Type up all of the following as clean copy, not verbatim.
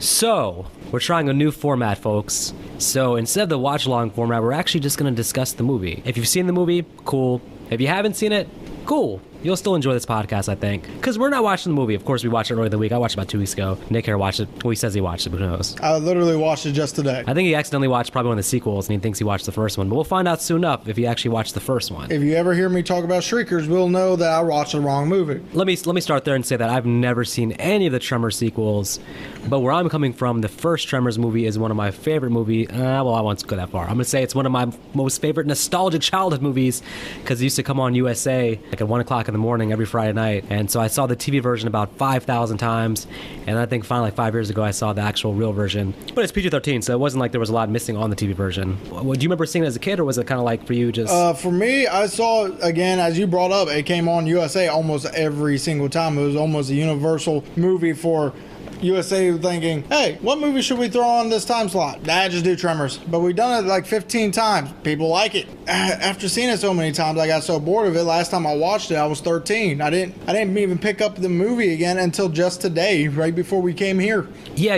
So, we're trying a new format, folks. So, instead of the watch-along format, we're actually just going to discuss the movie. If you've seen the movie, cool. If you haven't seen it, cool. You'll still enjoy this podcast, I think. Because we're not watching the movie. Of course, we watched it earlier in the week. I watched it about 2 weeks ago. Nick here watched it. Well, he says he watched it, but who knows? I literally watched it just today. I think he accidentally watched probably one of the sequels, and he thinks he watched the first one. But we'll find out soon enough if he actually watched the first one. If you ever hear me talk about Shriekers, we'll know that I watched the wrong movie. Let me start there and say that I've never seen any of the Tremors sequels. But where I'm coming from, the first Tremors movie is one of my favorite movies. Well, I won't go that far. I'm going to say it's one of my most favorite nostalgic childhood movies because it used to come on USA like at 1 o'clock in the morning every Friday night. And so I saw the TV version about 5,000 times. And I think finally, like 5 years ago, I saw the actual real version. But it's PG-13, so it wasn't like there was a lot missing on the TV version. Do you remember seeing it as a kid, or was it kind of like for you just... For me, I saw it, again, as you brought up, it came on USA almost every single time. It was almost a universal movie for USA thinking, hey, what movie should we throw on this time slot? Just do Tremors. But we've done it like 15 times. People like it. After seeing it so many times, I got so bored of it. Last time I watched it, I was 13. I didn't even pick up the movie again until just today, right before we came here. Yeah,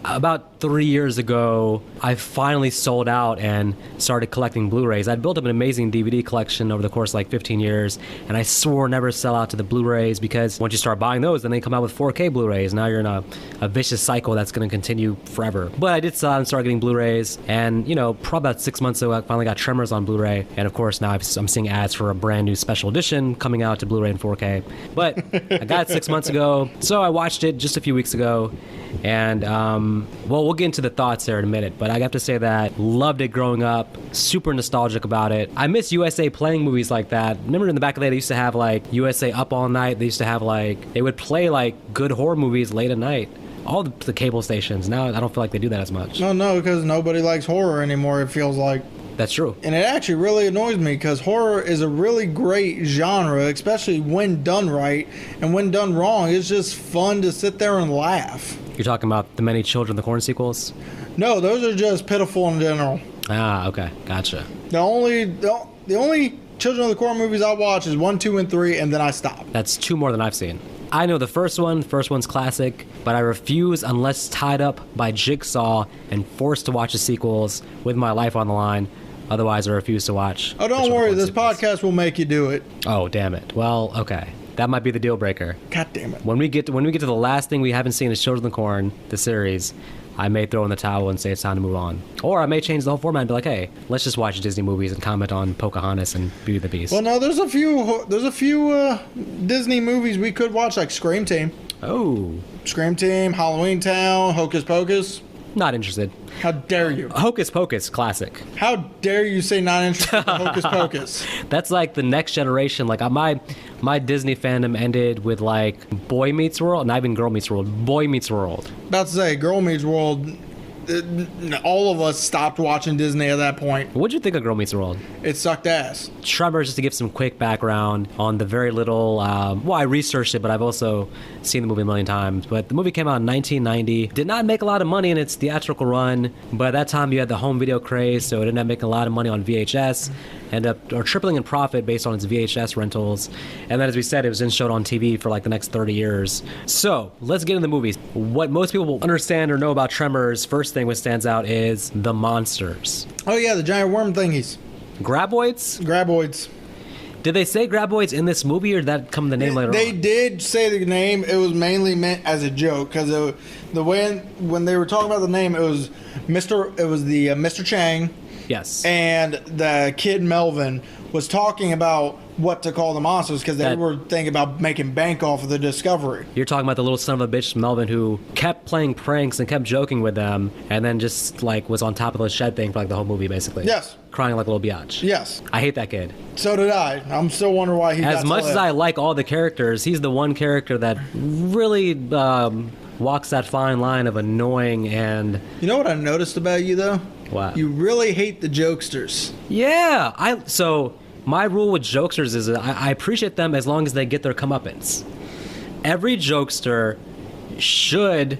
about 3 years ago, I finally sold out and started collecting Blu-rays. I'd built up an amazing DVD collection over the course of like 15 years, and I swore never to sell out to the Blu-rays because once you start buying those, then they come out with 4K Blu-rays. Now you're in a vicious cycle that's going to continue forever. But I did sell out and start getting Blu-rays, and probably about 6 months ago, I finally got Tremors on Blu-ray, and of course now I'm seeing ads for a brand new special edition coming out to Blu-ray and 4K. But I got it 6 months ago, so I watched it just a few weeks ago, and we'll get into the thoughts there in a minute, but I have to say that loved it growing up, super nostalgic about it. I miss USA playing movies like that. Remember in the back of the day, they used to have like USA Up All Night. They used to have they would play like good horror movies late at night. All the cable stations. Now I don't feel like they do that as much. No, because nobody likes horror anymore, it feels like. That's true. And it actually really annoys me because horror is a really great genre, especially when done right. And when done wrong, it's just fun to sit there and laugh. You're talking about the many Children of the Corn sequels? No, those are just pitiful in general. Ah, okay. Gotcha. The only Children of the Corn movies I watch is 1, 2, and 3, and then I stop. That's 2 more than I've seen. I know the first one. The first one's classic, but I refuse unless tied up by Jigsaw and forced to watch the sequels with my life on the line. Otherwise, I refuse to watch. Oh, don't worry. This podcast will make you do it. Oh, damn it. Well, okay. That might be the deal breaker. God damn it. When we get to the last thing we haven't seen is Children of the Corn, the series, I may throw in the towel and say it's time to move on. Or I may change the whole format and be like, hey, let's just watch Disney movies and comment on Pocahontas and Beauty and the Beast. Well, no, there's a few Disney movies we could watch, like Scream Team. Oh. Scream Team, Halloween Town, Hocus Pocus. Not interested. How dare you? Hocus Pocus, classic. How dare you say not interested in Hocus Pocus? That's like the next generation. Like my Disney fandom ended with like Boy Meets World, not even Girl Meets World. Boy Meets World. About to say Girl Meets World. All of us stopped watching Disney at that point. What'd you think of Girl Meets World? It sucked ass. Tremors, just to give some quick background on the very little, I researched it, but I've also seen the movie a million times. But the movie came out in 1990. Did not make a lot of money in its theatrical run, but at that time you had the home video craze, so it ended up making a lot of money on VHS. Ended up tripling in profit based on its VHS rentals. And then, as we said, it was then showed on TV for like the next 30 years. So, let's get into the movies. What most people will understand or know about Tremors, first thing which stands out is the monsters. Oh yeah, the giant worm thingies. Graboids? Graboids. Did they say Graboids in this movie, or did that come the name later on? They did say the name. It was mainly meant as a joke, because the way when they were talking about the name, it was Mr. Chang. Yes. And the kid Melvin was talking about what to call the monsters because they were thinking about making bank off of the discovery. You're talking about the little son of a bitch Melvin who kept playing pranks and kept joking with them, and then just like was on top of the shed thing for like the whole movie basically. Yes. Crying like a little biatch. Yes. I hate that kid. So did I. I'm still wondering why he got as much as I like all the characters, he's the one character that really walks that fine line of annoying and... You know what I noticed about you though? What? You really hate the jokesters. Yeah. So my rule with jokesters is I appreciate them as long as they get their comeuppance. Every jokester should,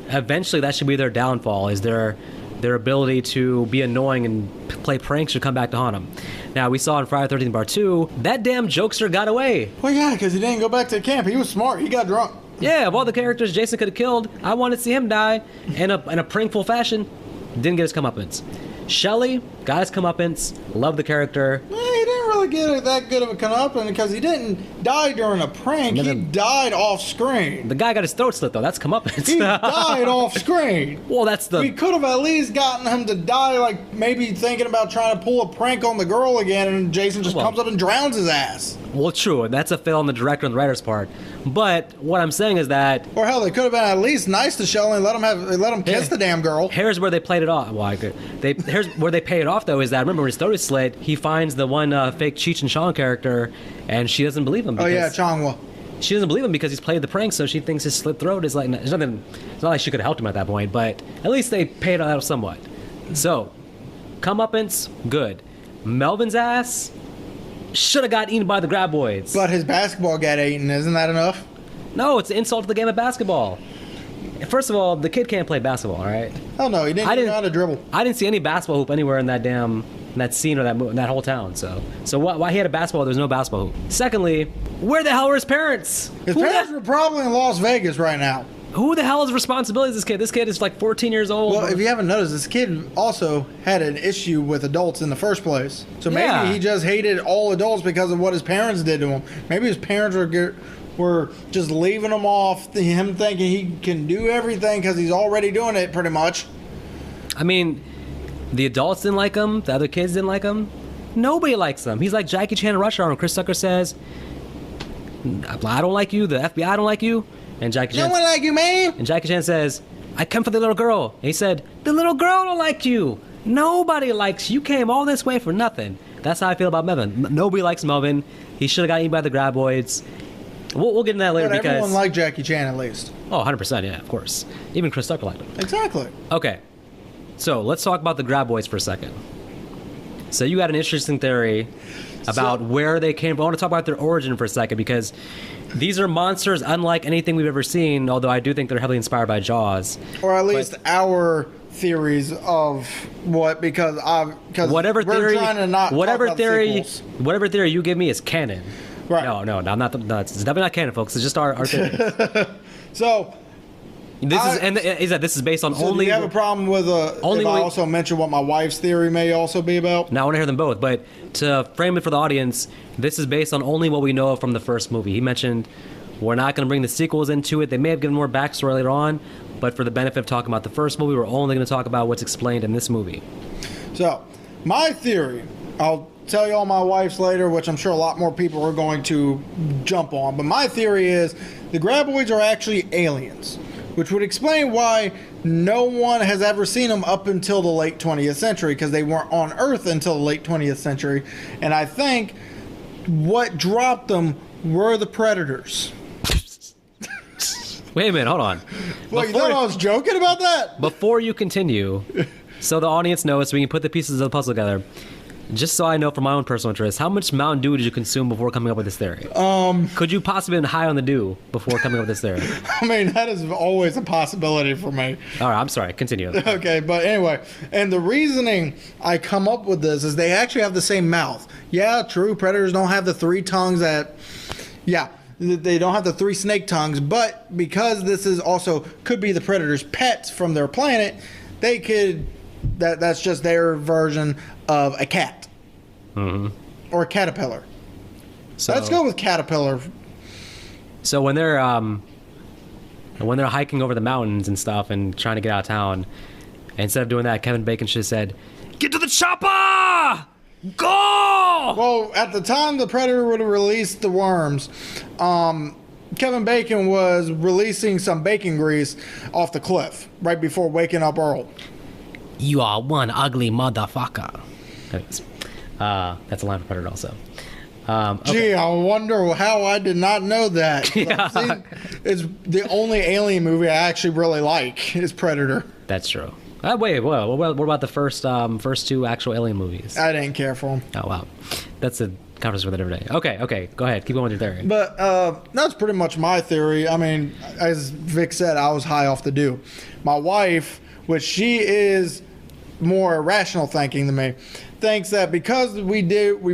eventually that should be their downfall, is their ability to be annoying and play pranks should come back to haunt them. Now, we saw in Friday the 13th Part 2, that damn jokester got away. Well, yeah, because he didn't go back to camp. He was smart. He got drunk. Yeah, of all the characters Jason could have killed, I wanted to see him die in a prankful fashion. Didn't get his comeuppance. Shelley got his comeuppance. Loved the character. He didn't really get that good of a comeuppance because he didn't die during a prank. He died off screen. The guy got his throat slit though. That's comeuppance. He died off screen. Well, that's the. We could have at least gotten him to die, like maybe thinking about trying to pull a prank on the girl again, and Jason just comes up and drowns his ass. Well, true. That's a fail on the director and the writer's part. But what I'm saying is that. Or hell, they could have been at least nice to Shelley and let him kiss the damn girl. Here's where they played it off. Well, here's where they pay it off though. Is that remember when his throat is slit, he finds the one fake Cheech and Chong character, and she doesn't believe him. Oh yeah, Chongwa. She doesn't believe him because he's played the prank, so she thinks his slit throat is like there's nothing. It's not like she could have helped him at that point, but at least they paid it out somewhat. So, comeuppance, good. Melvin's ass should have got eaten by the Graboids. But his basketball got eaten. Isn't that enough? No, it's an insult to the game of basketball. First of all, the kid can't play basketball, all right? Hell no, he didn't even know how to dribble. I didn't see any basketball hoop anywhere in that scene or that whole town. So why he had a basketball? There's no basketball hoop. Secondly, where the hell are his parents? His parents were probably in Las Vegas right now. Who the hell is responsibility of this kid? This kid is like 14 years old. Well, if you haven't noticed, this kid also had an issue with adults in the first place. So maybe he just hated all adults because of what his parents did to him. Maybe his parents were just leaving him off, him thinking he can do everything because he's already doing it pretty much. I mean, the adults didn't like him. The other kids didn't like him. Nobody likes him. He's like Jackie Chan in Rush Hour when Chris Tucker says, I don't like you, the FBI don't like you. And Jackie Chan, no one like you, man. And Jackie Chan says, I come for the little girl. And he said, the little girl don't like you. Nobody likes you. You came all this way for nothing. That's how I feel about Melvin. Nobody likes Melvin. He should have got eaten by the Graboids. We'll get into that later but because everyone liked Jackie Chan at least. Oh, 100%, yeah, of course. Even Chris Tucker liked him. Exactly. Okay, so let's talk about the Graboids for a second. So you had an interesting theory about where they came from. I want to talk about their origin for a second because these are monsters unlike anything we've ever seen, although I do think they're heavily inspired by Jaws. Or at least our theories of what, because whatever we're theory, trying to not whatever theory you give me is canon. Right. No, I'm not. It's definitely not canon, folks. It's just our theory. So this is based on only. Do you have a problem with if I also mention what my wife's theory may also be about? Now I want to hear them both, but to frame it for the audience, this is based on only what we know from the first movie. He mentioned we're not going to bring the sequels into it. They may have given more backstory later on, but for the benefit of talking about the first movie, we're only going to talk about what's explained in this movie. So, my theory, I'll tell you all my wife's later, which I'm sure a lot more people are going to jump on, but my theory is the Graboids are actually aliens, which would explain why no one has ever seen them up until the late 20th century, because they weren't on Earth until the late 20th century. And I think what dropped them were the predators. Wait a minute, hold on. Well, you thought I was joking about that? Before you continue, so the audience knows, so we can put the pieces of the puzzle together. Just so I know from my own personal interest, how much Mountain Dew did you consume before coming up with this theory? Could you possibly have been high on the dew before coming up with this theory? I mean, that is always a possibility for me. All right, I'm sorry. Continue. Okay, but anyway, and the reasoning I come up with this is they actually have the same mouth. Yeah, true, predators don't have the three tongues that... Yeah, they don't have the three snake tongues, but because this is also could be the predators' pets from their planet, they could... That's just their version of a cat. Mm-hmm. Or a caterpillar. So let's go with caterpillar. So when they're hiking over the mountains and stuff and trying to get out of town, instead of doing that, Kevin Bacon should have said, "Get to the chopper! Go!" Well, at the time the predator would have released the worms, Kevin Bacon was releasing some bacon grease off the cliff right before waking up Earl. You are one ugly motherfucker. That's a line for Predator also. Okay. Gee, I wonder how I did not know that. Yeah. It's the only alien movie I actually really like is Predator. That's true. Wait, what about the first two actual alien movies? I didn't care for them. Oh, wow. That's a conference for a different day. Okay, go ahead. Keep going with your theory. But that's pretty much my theory. I mean, as Vic said, I was high off the dew. My wife, which she is more rational thinking than me, thinks that because we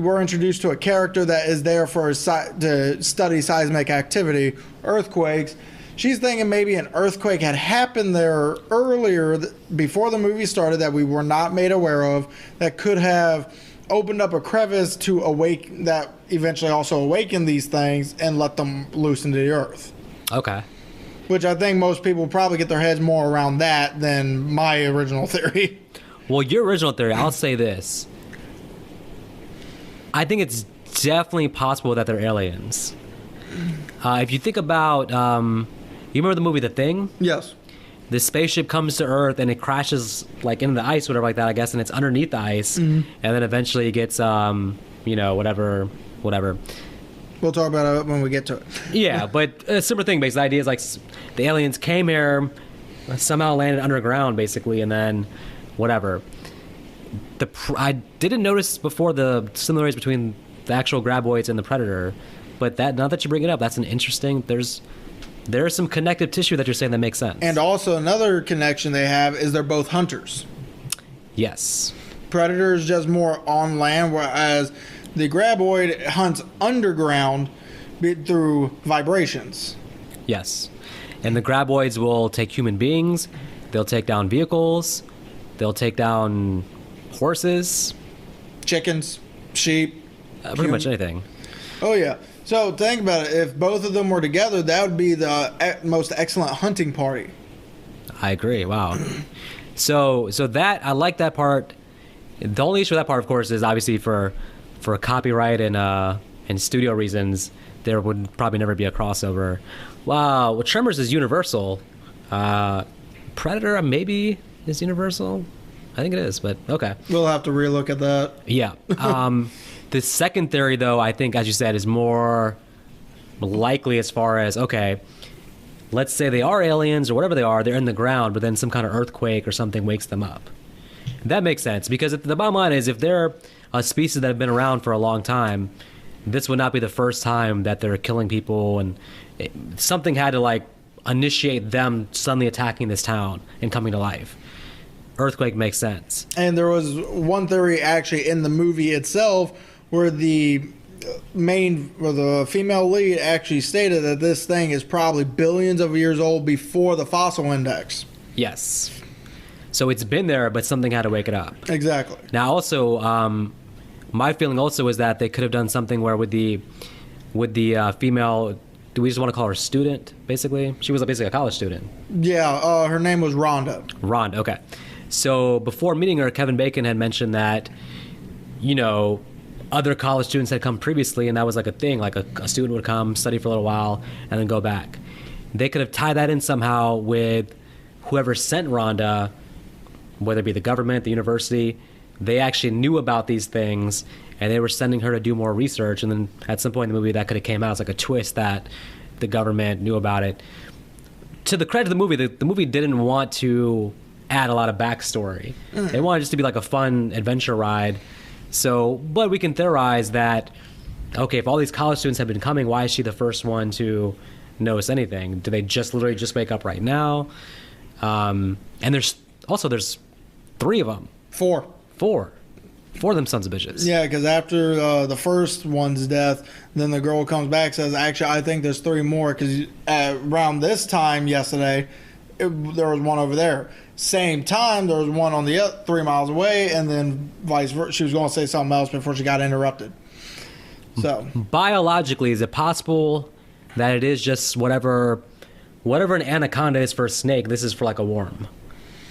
were introduced to a character that is there to study seismic activity, earthquakes, she's thinking maybe an earthquake had happened there earlier before the movie started that we were not made aware of, that could have opened up a crevice to awake, that eventually also awakened these things and let them loose into the earth. Okay. Which I think most people probably get their heads more around that than my original theory. Well, your original theory, I'll say this. I think it's definitely possible that they're aliens. If you think about, you remember the movie The Thing? Yes. The spaceship comes to Earth and it crashes like into the ice, whatever like that, I guess, and it's underneath the ice, and then eventually it gets, whatever. We'll talk about it when we get to it. Yeah, but a similar thing. Basically, the idea is like the aliens came here, somehow landed underground, basically, and then whatever. I didn't notice before the similarities between the actual Graboids and the Predator, but that now that you bring it up, that's an interesting. There's some connective tissue that you're saying that makes sense. And also another connection they have is they're both hunters. Yes. Predator is just more on land, whereas the Graboid hunts underground through vibrations. Yes. And the Graboids will take human beings, they'll take down vehicles, they'll take down horses, chickens, sheep, pretty much anything. Oh yeah. So think about it. If both of them were together, that would be the most excellent hunting party. I agree. Wow. So that I like that part. The only issue with that part, of course, is obviously for copyright and studio reasons, there would probably never be a crossover. Wow. Well, Tremors is Universal. Predator maybe is Universal. I think it is, but okay. We'll have to relook at that. Yeah. The second theory, though, I think, as you said, is more likely as far as, okay, let's say they are aliens or whatever they are, they're in the ground, but then some kind of earthquake or something wakes them up. That makes sense, because the bottom line is if they're a species that have been around for a long time, this would not be the first time that they're killing people, and something had to, like, initiate them suddenly attacking this town and coming to life. Earthquake makes sense. And there was one theory actually in the movie itself where the female lead actually stated that this thing is probably billions of years old before the fossil index. Yes. So it's been there, but something had to wake it up. Exactly. Now, also, my feeling also is that they could have done something where with the female, do we just want to call her student, basically? She was basically a college student. Yeah, her name was Rhonda. Rhonda, okay. So before meeting her, Kevin Bacon had mentioned that, other college students had come previously, and that was like a thing. Like a student would come, study for a little while, and then go back. They could have tied that in somehow with whoever sent Rhonda, whether it be the government, the university. They actually knew about these things, and they were sending her to do more research. And then at some point in the movie, that could have came out as like a twist that the government knew about it. To the credit of the movie, the movie didn't want to add a lot of backstory. They wanted it just to be like a fun adventure ride. So, but we can theorize that, okay, if all these college students have been coming, why is she the first one to notice anything? Do they literally just wake up right now? And there's 3 of them. 4 of them sons of bitches. Yeah, because after the first one's death, then the girl comes back and says, actually, I think there's 3 more, because around this time yesterday, there was one over there. Same time, there was one on the 3 miles away, and then vice versa. She was going to say something else before she got interrupted. So biologically, is it possible that it is just whatever an anaconda is for a snake, this is for like a worm?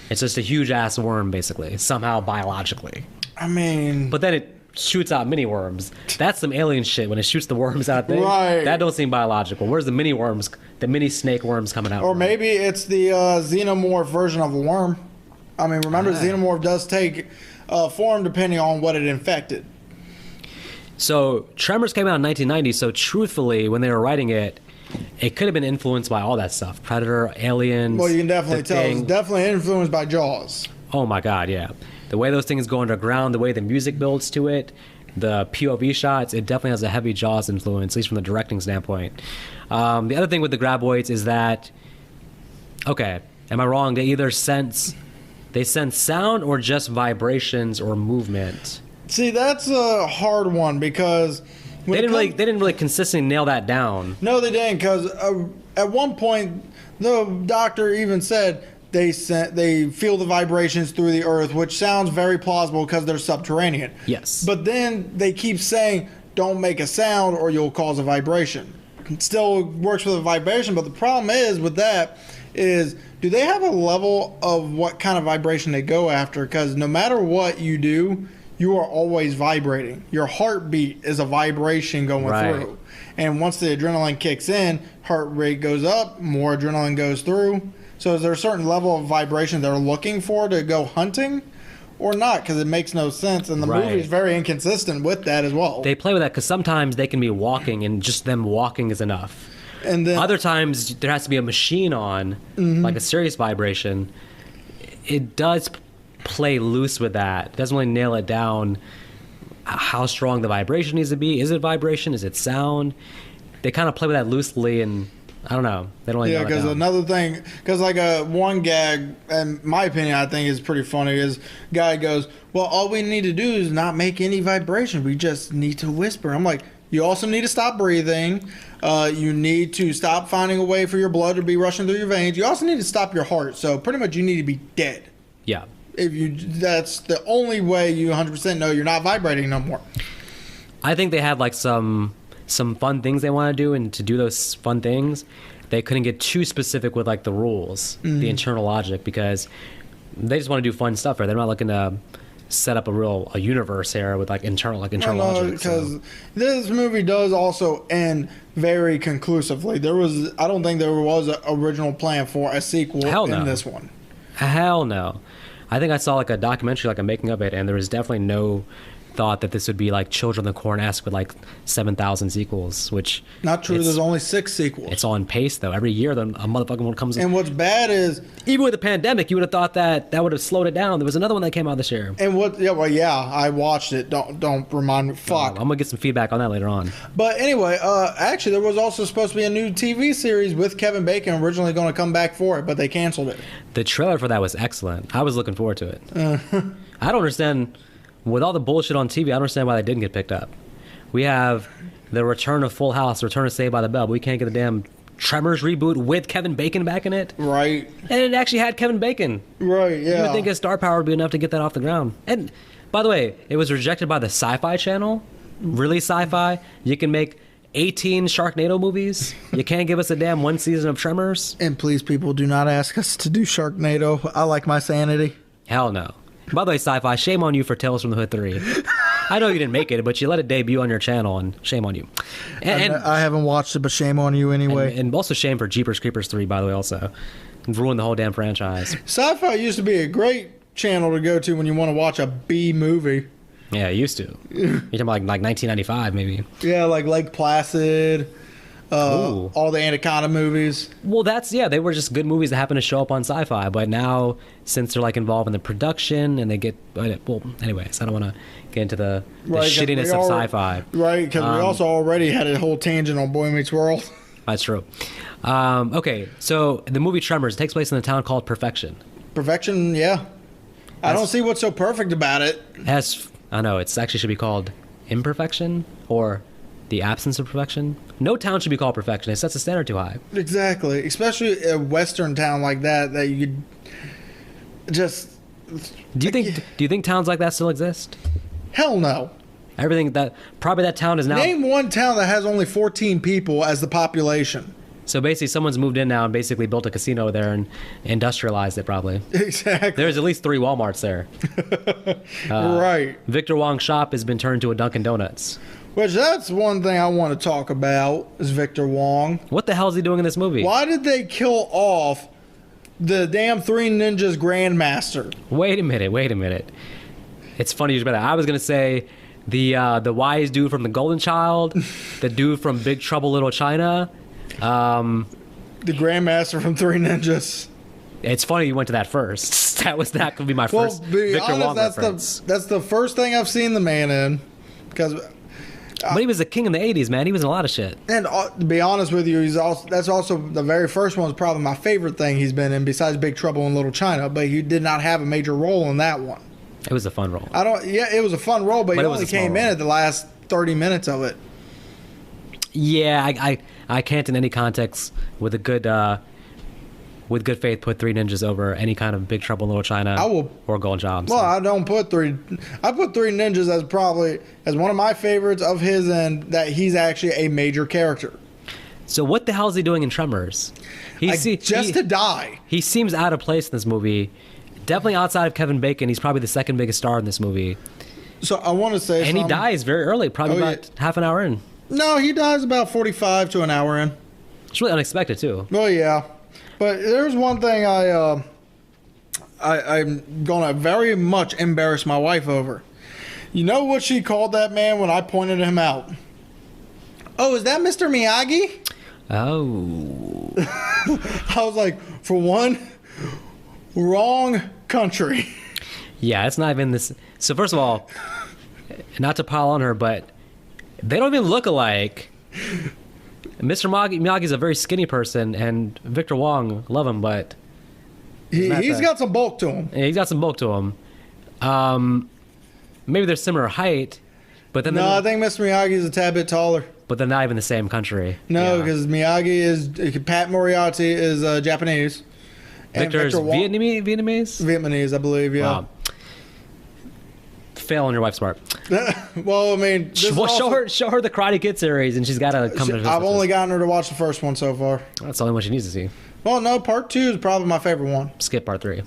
It's just a huge ass worm, basically, somehow biologically. I mean, but then it shoots out mini worms. That's some alien shit when it shoots the worms out there. Right. That don't seem biological. Where's the mini worms, the mini snake worms coming out? Or maybe it's the xenomorph version of a worm. I mean, remember, xenomorph does take form depending on what it infected. So Tremors came out in 1990, so truthfully, when they were writing it, it could have been influenced by all that stuff. Predator, Aliens. Well, you can definitely tell it's definitely influenced by Jaws. Oh my God, yeah. The way those things go underground, the way the music builds to it, the POV shots, it definitely has a heavy Jaws influence, at least from the directing standpoint. The other thing with the Graboids is that, okay, am I wrong? They either sense sound or just vibrations or movement. See, that's a hard one because they didn't really consistently nail that down. No, they didn't, because at one point The doctor even said they feel the vibrations through the earth, which sounds very plausible because they're subterranean. Yes. But then they keep saying, don't make a sound or you'll cause a vibration. It still works with a vibration, but the problem is with that is, do they have a level of what kind of vibration they go after? Because no matter what you do, you are always vibrating. Your heartbeat is a vibration going through. And once the adrenaline kicks in, heart rate goes up, more adrenaline goes through. So is there a certain level of vibration they're looking for to go hunting or not? Because it makes no sense. And the movie is very inconsistent with that as well. They play with that because sometimes they can be walking and just them walking is enough. And then other times there has to be a machine on, like a serious vibration. It does play loose with that. It doesn't really nail it down how strong the vibration needs to be. Is it vibration? Is it sound? They kind of play with that loosely, and I don't know. They don't really yeah, because another thing, because like one gag, in my opinion, I think is pretty funny, is guy goes, well, all we need to do is not make any vibration. We just need to whisper. I'm like, you also need to stop breathing. You need to stop finding a way for your blood to be rushing through your veins. You also need to stop your heart. So pretty much you need to be dead. Yeah. That's the only way you 100% know you're not vibrating no more. I think they had like some fun things they want to do, and to do those fun things, they couldn't get too specific with like the rules, the internal logic, because they just want to do fun stuff. Right? They're not looking to set up a universe here with like internal logic. Because this movie does also end very conclusively. I don't think there was an original plan for a sequel in this one. Hell no. I think I saw like a documentary, like a making of it, and there was definitely no thought that this would be like Children of the Corn-esque with like 7,000 sequels, which... Not true, there's only 6 sequels. It's on pace, though. Every year, a motherfucking one comes in. And what's bad is... Even with the pandemic, you would have thought that would have slowed it down. There was another one that came out this year. And I watched it. Don't remind me. Fuck. I'm going to get some feedback on that later on. But anyway, actually, there was also supposed to be a new TV series with Kevin Bacon originally going to come back for it, but they canceled it. The trailer for that was excellent. I was looking forward to it. I don't understand... With all the bullshit on TV, I don't understand why they didn't get picked up. We have the return of Full House, the return of Saved by the Bell, but we can't get the damn Tremors reboot with Kevin Bacon back in it. Right. And it actually had Kevin Bacon. Right, yeah. You would think his star power would be enough to get that off the ground. And, by the way, it was rejected by the Sci-Fi Channel. Really Sci-Fi? You can make 18 Sharknado movies? You can't give us a damn one season of Tremors? And please, people, do not ask us to do Sharknado. I like my sanity. Hell no. By the way, Sci-Fi, shame on you for Tales from the Hood 3. I know you didn't make it, but you let it debut on your channel, and shame on you. And I haven't watched it, but shame on you anyway. And also shame for Jeepers Creepers 3, by the way, also. Ruined the whole damn franchise. Sci-Fi used to be a great channel to go to when you want to watch a B movie. Yeah, it used to. You're talking about like 1995, maybe. Yeah, like Lake Placid. All the Arcana movies. Well, they were just good movies that happen to show up on Sci-Fi, but now since they're like involved in the production and they get anyways, I don't want to get into the shittiness of Sci-Fi, right? Because we also already had a whole tangent on Boy Meets World. That's true. Okay, so the movie Tremors takes place in a town called Perfection. Perfection, yeah. I don't see what's so perfect about it. I know it's actually should be called Imperfection or the absence of perfection. No town should be called perfection. It sets the standard too high. Exactly. Especially a western town like that you could just... Do you think towns like that still exist? Hell no. Probably that town is now... Name one town that has only 14 people as the population. So basically someone's moved in now and basically built a casino there and industrialized it probably. Exactly. There's at least 3 Walmarts there. Right. Victor Wong's shop has been turned to a Dunkin' Donuts. Which that's one thing I want to talk about is Victor Wong. What the hell is he doing in this movie? Why did they kill off the damn Three Ninjas Grandmaster? Wait a minute. It's funny you said that. I was going to say the wise dude from The Golden Child, the dude from Big Trouble Little China. The Grandmaster from Three Ninjas. It's funny you went to that first. That could be my first Victor Wong reference. That's the first thing I've seen the man in. But he was the king in the 80s, man. He was in a lot of shit. And to be honest with you, that's also the very first one was probably my favorite thing he's been in besides Big Trouble in Little China. But he did not have a major role in that one. It was a fun role. It was a fun role, but he only came in at the last 30 minutes of it. Yeah, I can't in any context with a good with good faith, put Three Ninjas over any kind of Big Trouble in Little China I will. or Golden Child. Well, I don't put three. I put Three Ninjas as probably as one of my favorites of his, and that he's actually a major character. So what the hell is he doing in Tremors? To die. He seems out of place in this movie. Definitely outside of Kevin Bacon, he's probably the second biggest star in this movie. So I want to say, and he dies very early, probably about half an hour in. No, he dies about 45 to an hour in. It's really unexpected too. Well, yeah, but there's one thing I'm gonna very much embarrass my wife over. You know what she called that man when I pointed him out? Oh, is that Mr. Miyagi? Oh. I was like, for one, wrong country. Yeah, it's not even this. So first of all, not to pile on her, but they don't even look alike. Mr. Miyagi's a very skinny person, and Victor Wong, love him, but he's got some bulk to him. Yeah, he's got some bulk to him. Maybe they're similar height, but then I think Mr. Miyagi's a tad bit taller. But they're not even the same country. No, because Miyagi is Pat Moriarty is Japanese. Victor's Vietnamese, I believe. Yeah. Wow. Fail on your wife's part. Well, I mean, show her the Karate Kid series, and she's got to come to. I've only gotten her to watch the first one so far. That's the only one she needs to see. Well, no, part 2 is probably my favorite one. Skip part 3.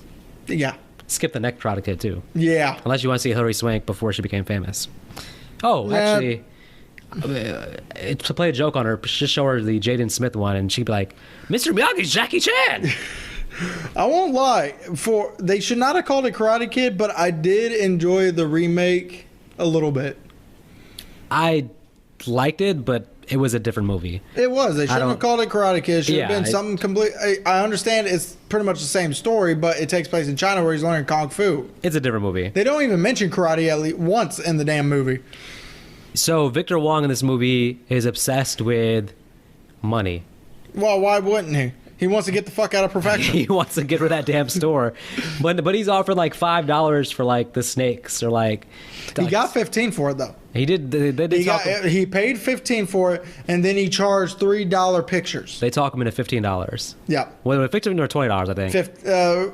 Yeah. Skip the next Karate Kid too. Yeah. Unless you want to see Hilary Swank before she became famous. Oh, actually, to play a joke on her, just show her the Jaden Smith one, and she'd be like, "Mr. Miyagi's Jackie Chan." I won't lie. They should not have called it Karate Kid, but I did enjoy the remake a little bit. I liked it, but it was a different movie. It was. They shouldn't have called it Karate Kid. It should have been something complete. I understand it's pretty much the same story, but it takes place in China where he's learning Kung Fu. It's a different movie. They don't even mention karate at least once in the damn movie. So Victor Wong in this movie is obsessed with money. Well, why wouldn't he? He wants to get the fuck out of perfection. He wants to get rid of that damn store. But he's offered like $5 for like the snakes or like. He got 15 for it though. He did. He paid 15 for it, and then he charged $3 pictures. They talk him into $15. Yeah. Well, $15 or $20, I think.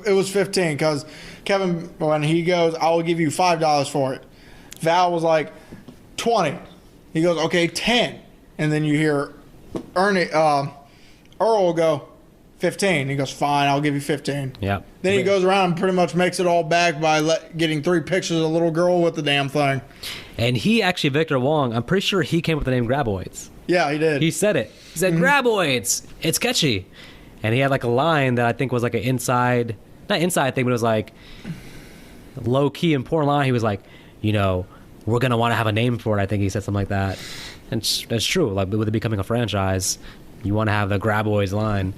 It was 15 because Kevin, when he goes, "I will give you $5 for it." Val was like, 20. He goes, "Okay, 10." And then you hear Earl go, 15. He goes, "Fine, I'll give you 15." Yeah. Then he goes around and pretty much makes it all back by getting 3 pictures of a little girl with the damn thing. And he actually, Victor Wong, I'm pretty sure he came up with the name Graboids. Yeah, he did. He said it. He said, Graboids. It's catchy. And he had like a line that I think was like an not inside thing, but it was like low key important line. He was like, we're going to want to have a name for it. I think he said something like that. And that's true. Like with it becoming a franchise, you want to have the Graboids line.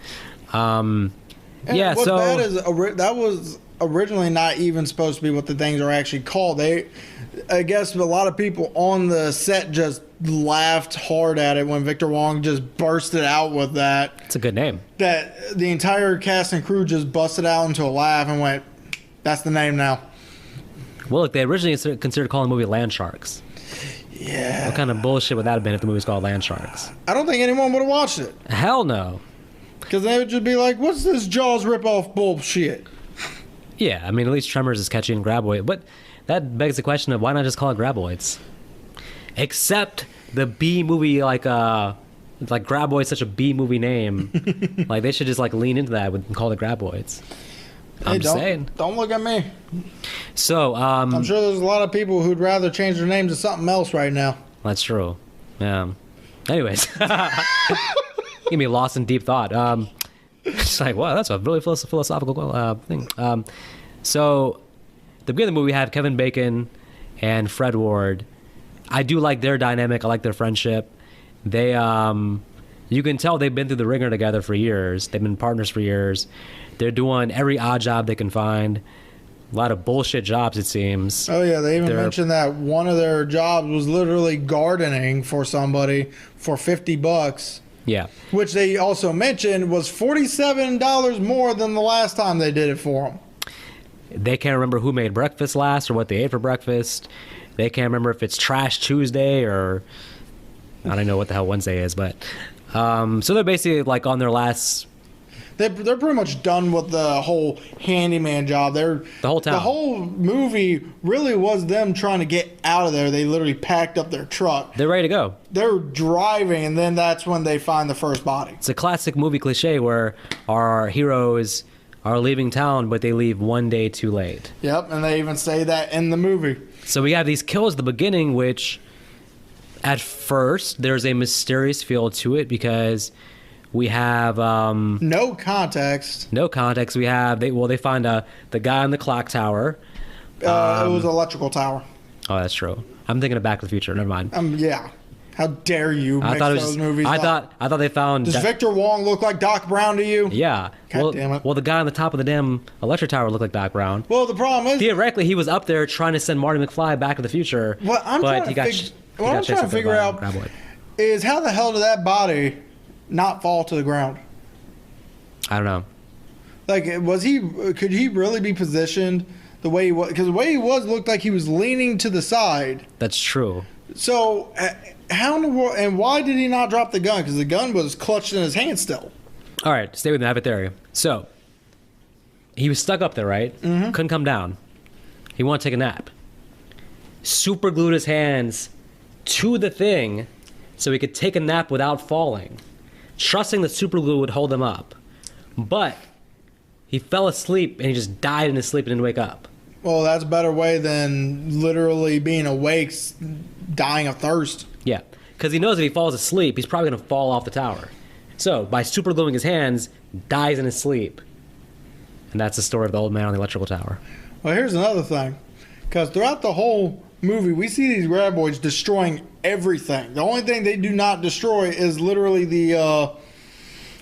What's bad is that was originally not even supposed to be what the things are actually called. I guess a lot of people on the set just laughed hard at it when Victor Wong just bursted out with that. It's a good name. That the entire cast and crew just busted out into a laugh and went, "That's the name now." Well, look, they originally considered calling the movie Land Sharks. Yeah. What kind of bullshit would that have been if the movie was called Land Sharks? I don't think anyone would have watched it. Hell no. Because they would just be like, "What's this Jaws ripoff bullshit?" Yeah, I mean, at least Tremors is catchy and Graboid. But that begs the question of why not just call it Graboids? Except the B movie, like Graboid's such a B movie name. Like, they should just, lean into that and call it Graboids. I'm just saying. Don't look at me. So, I'm sure there's a lot of people who'd rather change their name to something else right now. That's true. Yeah. Anyways. Get me lost in deep thought. It's like, wow, that's a really philosophical thing. So, the beginning of the movie, we have Kevin Bacon and Fred Ward. I do like their dynamic. I like their friendship. They, you can tell they've been through the ringer together for years. They've been partners for years. They're doing every odd job they can find. A lot of bullshit jobs, it seems. Oh, yeah. They even mentioned that one of their jobs was literally gardening for somebody for $50. Yeah. Which they also mentioned was $47 more than the last time they did it for them. They can't remember who made breakfast last or what they ate for breakfast. They can't remember if it's Trash Tuesday or I don't know what the hell Wednesday is, but so they're basically on their last. They're pretty much done with the whole handyman job. The whole town. The whole movie really was them trying to get out of there. They literally packed up their truck. They're ready to go. They're driving, and then that's when they find the first body. It's a classic movie cliche where our heroes are leaving town, but they leave one day too late. Yep, and they even say that in the movie. So we have these kills at the beginning, which at first there's a mysterious feel to it because we have no context. No context. We have they find the guy on the clock tower. It was an electrical tower. Oh, that's true. I'm thinking of Back to the Future. Never mind. Yeah. How dare you mix those movies up? I thought they found. Does Victor Wong look like Doc Brown to you? Yeah. God damn it. Well, the guy on the top of the damn electric tower looked like Doc Brown. Well, the problem is theoretically he was up there trying to send Marty McFly back to the future. What I'm trying to figure out is how the hell did that body not fall to the ground? I don't know. Like, could he really be positioned the way he was? Because the way he was looked like he was leaning to the side. That's true. So, how in the world, and why did he not drop the gun? Because the gun was clutched in his hand still. All right, stay with me. I have a theory. So, he was stuck up there, right? Mm-hmm. Couldn't come down. He wanted to take a nap. Super glued his hands to the thing so he could take a nap without falling, trusting the super glue would hold him up. But he fell asleep and he just died in his sleep and didn't wake up. Well, that's a better way than literally being awake, dying of thirst. Yeah, because he knows if he falls asleep, he's probably going to fall off the tower. So, by super gluing his hands, dies in his sleep. And that's the story of the old man on the electrical tower. Well, here's another thing. Because throughout the whole movie, we see these graboids destroying everything. The only thing they do not destroy is literally the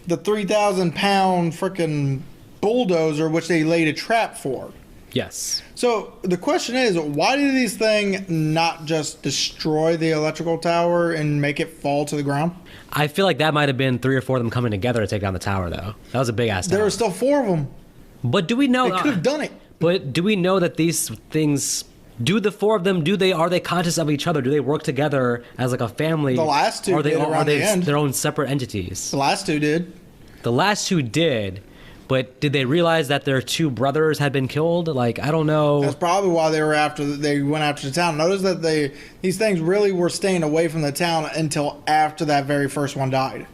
3,000-pound freaking bulldozer, which they laid a trap for. Yes. So the question is, why did these things not just destroy the electrical tower and make it fall to the ground? I feel like that might have been 3 or 4 of them coming together to take down the tower, though. That was a big-ass tower. There were still 4 of them. But do we know... They could have done it. But do we know that these things... Do the 4 of them, are they conscious of each other? Do they work together as like a family? The last 2 did around the end. Their own separate entities? The last 2 did. The last 2 did, but did they realize that their 2 brothers had been killed? Like, I don't know. That's probably why they went after the town. Notice that these things really were staying away from the town until after that very first one died.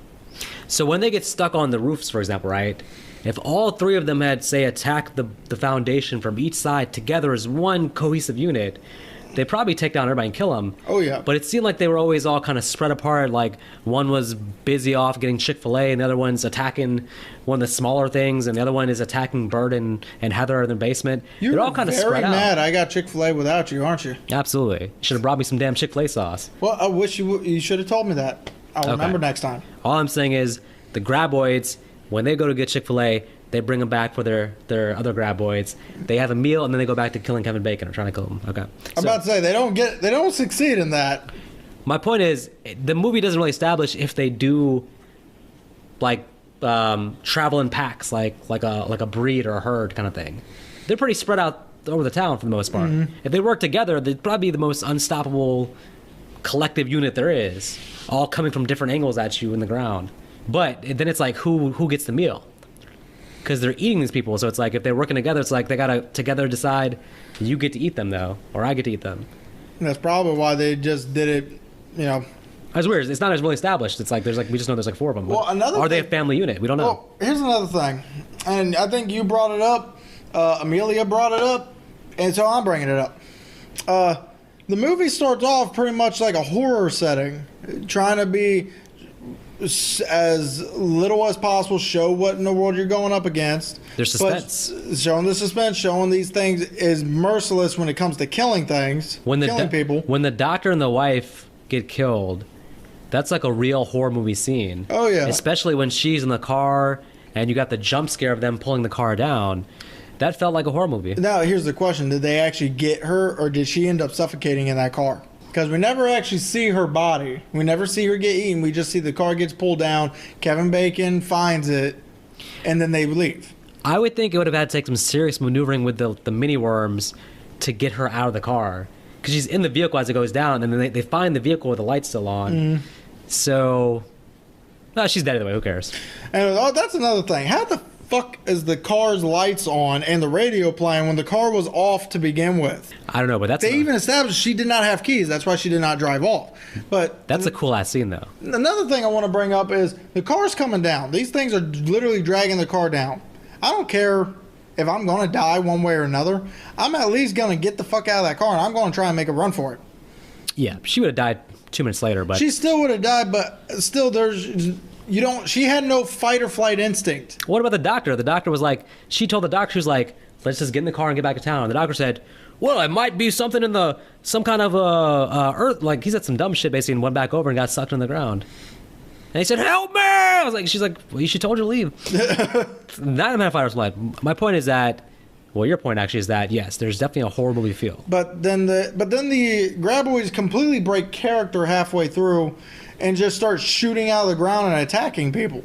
So when they get stuck on the roofs, for example, right? If all 3 of them had, say, attacked the foundation from each side together as one cohesive unit, they'd probably take down everybody and kill them. Oh, yeah. But it seemed like they were always all kind of spread apart. Like, one was busy off getting Chick-fil-A, and the other one's attacking one of the smaller things, and the other one is attacking Bert and Heather in the basement. They're all kind of spread out. You're very mad I got Chick-fil-A without you, aren't you? Absolutely. You should have brought me some damn Chick-fil-A sauce. Well, I wish you should have told me that. I'll remember next time. All I'm saying is the Graboids, when they go to get Chick-fil-A, they bring them back for their other Graboids. They have a meal, and then they go back to killing Kevin Bacon or trying to kill him. Okay. I'm about to say they don't succeed in that. My point is, the movie doesn't really establish if they do, like, travel in packs, like a breed or a herd kind of thing. They're pretty spread out over the town for the most part. Mm-hmm. If they work together, they'd probably be the most unstoppable collective unit there is, all coming from different angles at you in the ground. But then it's like, who gets the meal? Because they're eating these people, so it's like if they're working together, it's like they gotta together decide you get to eat them though, or I get to eat them. And that's probably why they just did it, you know. That's weird. It's not as really established. It's like we just know there's like 4 of them. Well, are they a family unit? We don't know. Well, here's another thing, and I think you brought it up. Amelia brought it up, and so I'm bringing it up. The movie starts off pretty much like a horror setting, trying to be as little as possible, show what in the world you're going up against. There's suspense. Showing the suspense, showing these things is merciless when it comes to killing things, killing people. When the doctor and the wife get killed, that's like a real horror movie scene. Oh, yeah. Especially when she's in the car and you got the jump scare of them pulling the car down. That felt like a horror movie. Now, here's the question. Did they actually get her, or did she end up suffocating in that car? Because we never actually see her body. We never see her get eaten. We just see the car gets pulled down. Kevin Bacon finds it, and then they leave. I would think it would have had to take some serious maneuvering with the mini worms to get her out of the car. Because she's in the vehicle as it goes down, and then they find the vehicle with the lights still on. So, no, she's dead anyway. Who cares? And that's another thing. How the fuck is the car's lights on and the radio playing when the car was off to begin with? I don't know, but They even established she did not have keys. That's why she did not drive off. But that's a cool ass scene, though. another thing I want to bring up is the car's coming down. These things are literally dragging the car down. I don't care if I'm going to die one way or another. I'm at least going to get the fuck out of that car, and I'm going to try and make a run for it. Yeah, she would have died 2 minutes later, but She still would have died, but still, she had no fight or flight instinct. what about the doctor? The doctor was like, she told the doctor, she was like, let's just get in the car and get back to town. And the doctor said, well, it might be something in some kind of earth. Like, he said some dumb shit basically and went back over and got sucked in the ground. And he said, help me! I was like, she's like, well, she told you to leave. Not a man of fight or flight. My point is that, well, your point actually is that, yes, there's definitely a horror movie feel. But then the Graboids completely break character halfway through and just start shooting out of the ground and attacking people.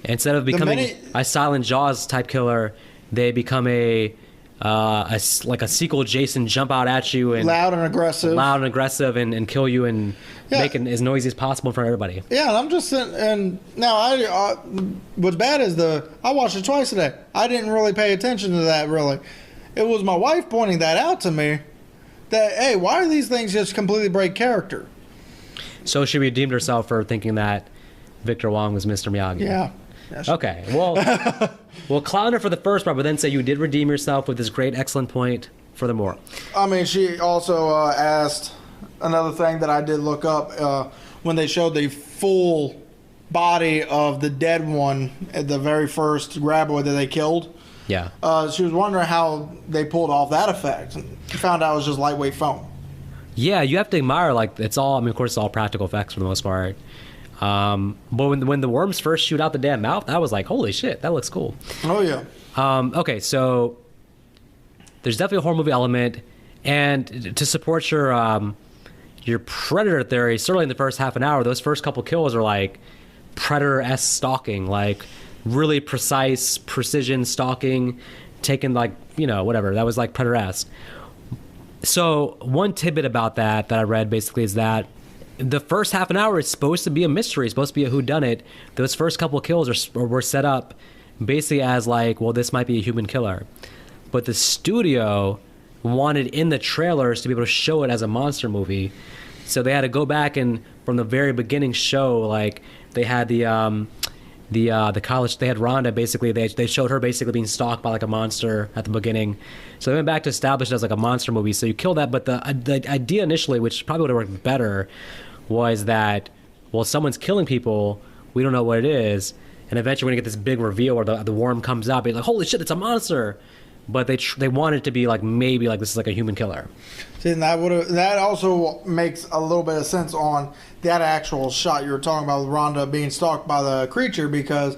Instead of becoming a Silent Jaws type killer, they become like a sequel Jason jump out at you and loud and aggressive and kill you and make it as noisy as possible for everybody. Yeah, and I'm just sitting, and now what's bad is I watched it twice today. I didn't really pay attention to that really. It was my wife pointing that out to me. That hey, why do these things just completely break character? So she redeemed herself for thinking that Victor Wong was Mr. Miyagi. Yeah. Okay. Well, we'll clown her for the first part, but then say you did redeem yourself with this great, excellent point for the more. I mean, she also asked another thing that I did look up when they showed the full body of the dead one at the very first Graboid that they killed. Yeah. She was wondering how they pulled off that effect. She found out it was just lightweight foam. Yeah, you have to admire, like, it's all, I mean, of course, it's all practical effects for the most part. But when the worms first shoot out the damn mouth, I was like, holy shit, that looks cool. Oh, yeah. Okay, so there's definitely a horror movie element. And to support your Predator theory, certainly in the first half an hour, those first couple kills are like Predator-esque stalking, like really precise, precision stalking, taken like, whatever. That was like Predator-esque. So one tidbit about that I read basically is that the first half an hour is supposed to be a mystery. It's supposed to be a whodunit. Those first couple kills were set up basically as like, well, this might be a human killer. But the studio wanted in the trailers to be able to show it as a monster movie. So they had to go back and from the very beginning show, like they had the college, they had Rhonda basically, they showed her basically being stalked by like a monster at the beginning. So they went back to establish it as like a monster movie. So you kill that, but the idea initially, which probably would have worked better, was that, well, someone's killing people, we don't know what it is, and eventually we're gonna get this big reveal where the worm comes out, be like, holy shit, it's a monster. But they want it to be like, maybe like this is like a human killer. See, and that also makes a little bit of sense on that actual shot you were talking about with Rhonda being stalked by the creature, because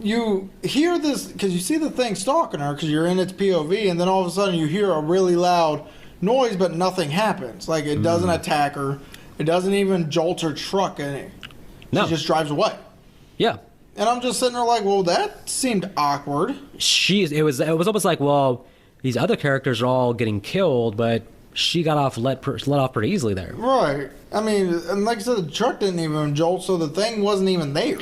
you hear this, because you see the thing stalking her because you're in its POV, and then all of a sudden you hear a really loud noise, but nothing happens. Like it doesn't attack her, it doesn't even jolt her truck any. No. She just drives away. Yeah. And I'm just sitting there like, well, that seemed awkward. It was almost like, well, these other characters are all getting killed, but she got let off pretty easily there. Right. I mean, and like I said, the truck didn't even jolt, so the thing wasn't even there.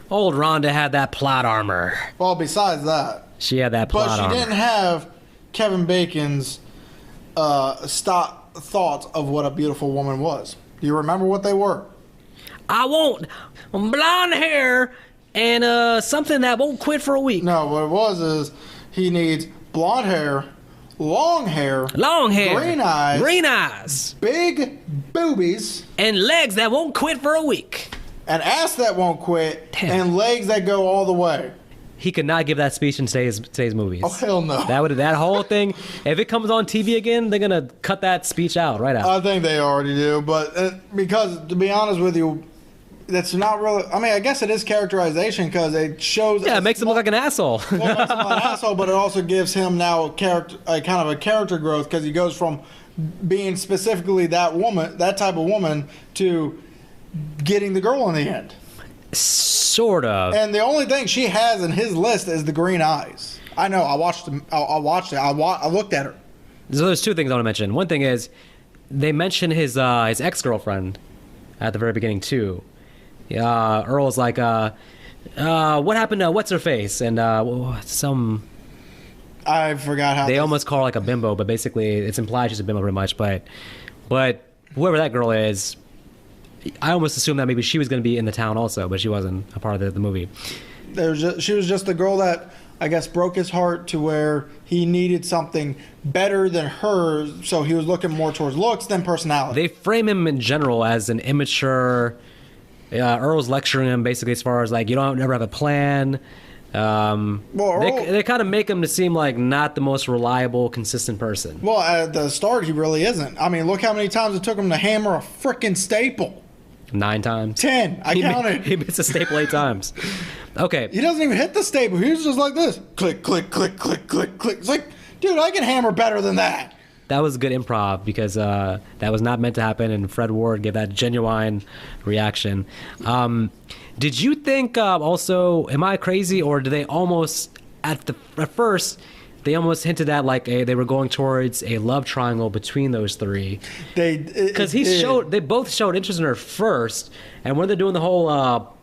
Old Rhonda had that plot armor. Well, besides that, she had that plot armor. But she didn't have Kevin Bacon's thoughts of what a beautiful woman was. Do you remember what they were? I want blonde hair and something that won't quit for a week. No, what it was is he needs blonde hair, long hair, green eyes, big boobies, and legs that won't quit for a week, an ass that won't quit, Damn. and legs that go all the way. He could not give that speech in today's movies. Oh, hell no. That whole thing, if it comes on TV again, they're going to cut that speech out, right out. I think they already do, but because, to be honest with you, that's not really, I mean, I guess it is characterization because it shows... Yeah, it makes him look like an asshole. Well, it makes him an asshole, but it also gives him now kind of a character growth, because he goes from being specifically that type of woman, to getting the girl in the end. Sort of. And the only thing she has in his list is the green eyes. I know. I watched it. I looked at her. So there's two things I want to mention. One thing is they mention his ex-girlfriend at the very beginning too. Earl's like, What happened to what's her face and some. I forgot how They almost call her like a bimbo, but basically it's implied she's a bimbo pretty much. But whoever that girl is, I almost assumed that maybe she was going to be in the town also, but she wasn't a part of the movie. She was just the girl that I guess broke his heart to where he needed something better than her, so he was looking more towards looks than personality. They frame him in general as an immature. Earl's lecturing him basically as far as like you don't never have a plan. They kind of make him to seem like not the most reliable, consistent person. Well, at the start, he really isn't. I mean, look how many times it took him to hammer a frickin' staple. 9 times. 10. I counted. He missed a staple 8 times. Okay. He doesn't even hit the staple. He was just like this. Click, click, click, click, click, click. It's like, dude, I can hammer better than that. That was good improv because that was not meant to happen, and Fred Ward gave that genuine reaction. Did you think also, am I crazy, or did they almost, at first, they almost hinted at like they were going towards a love triangle between those three? Because they both showed interest in her first, and when they're doing the whole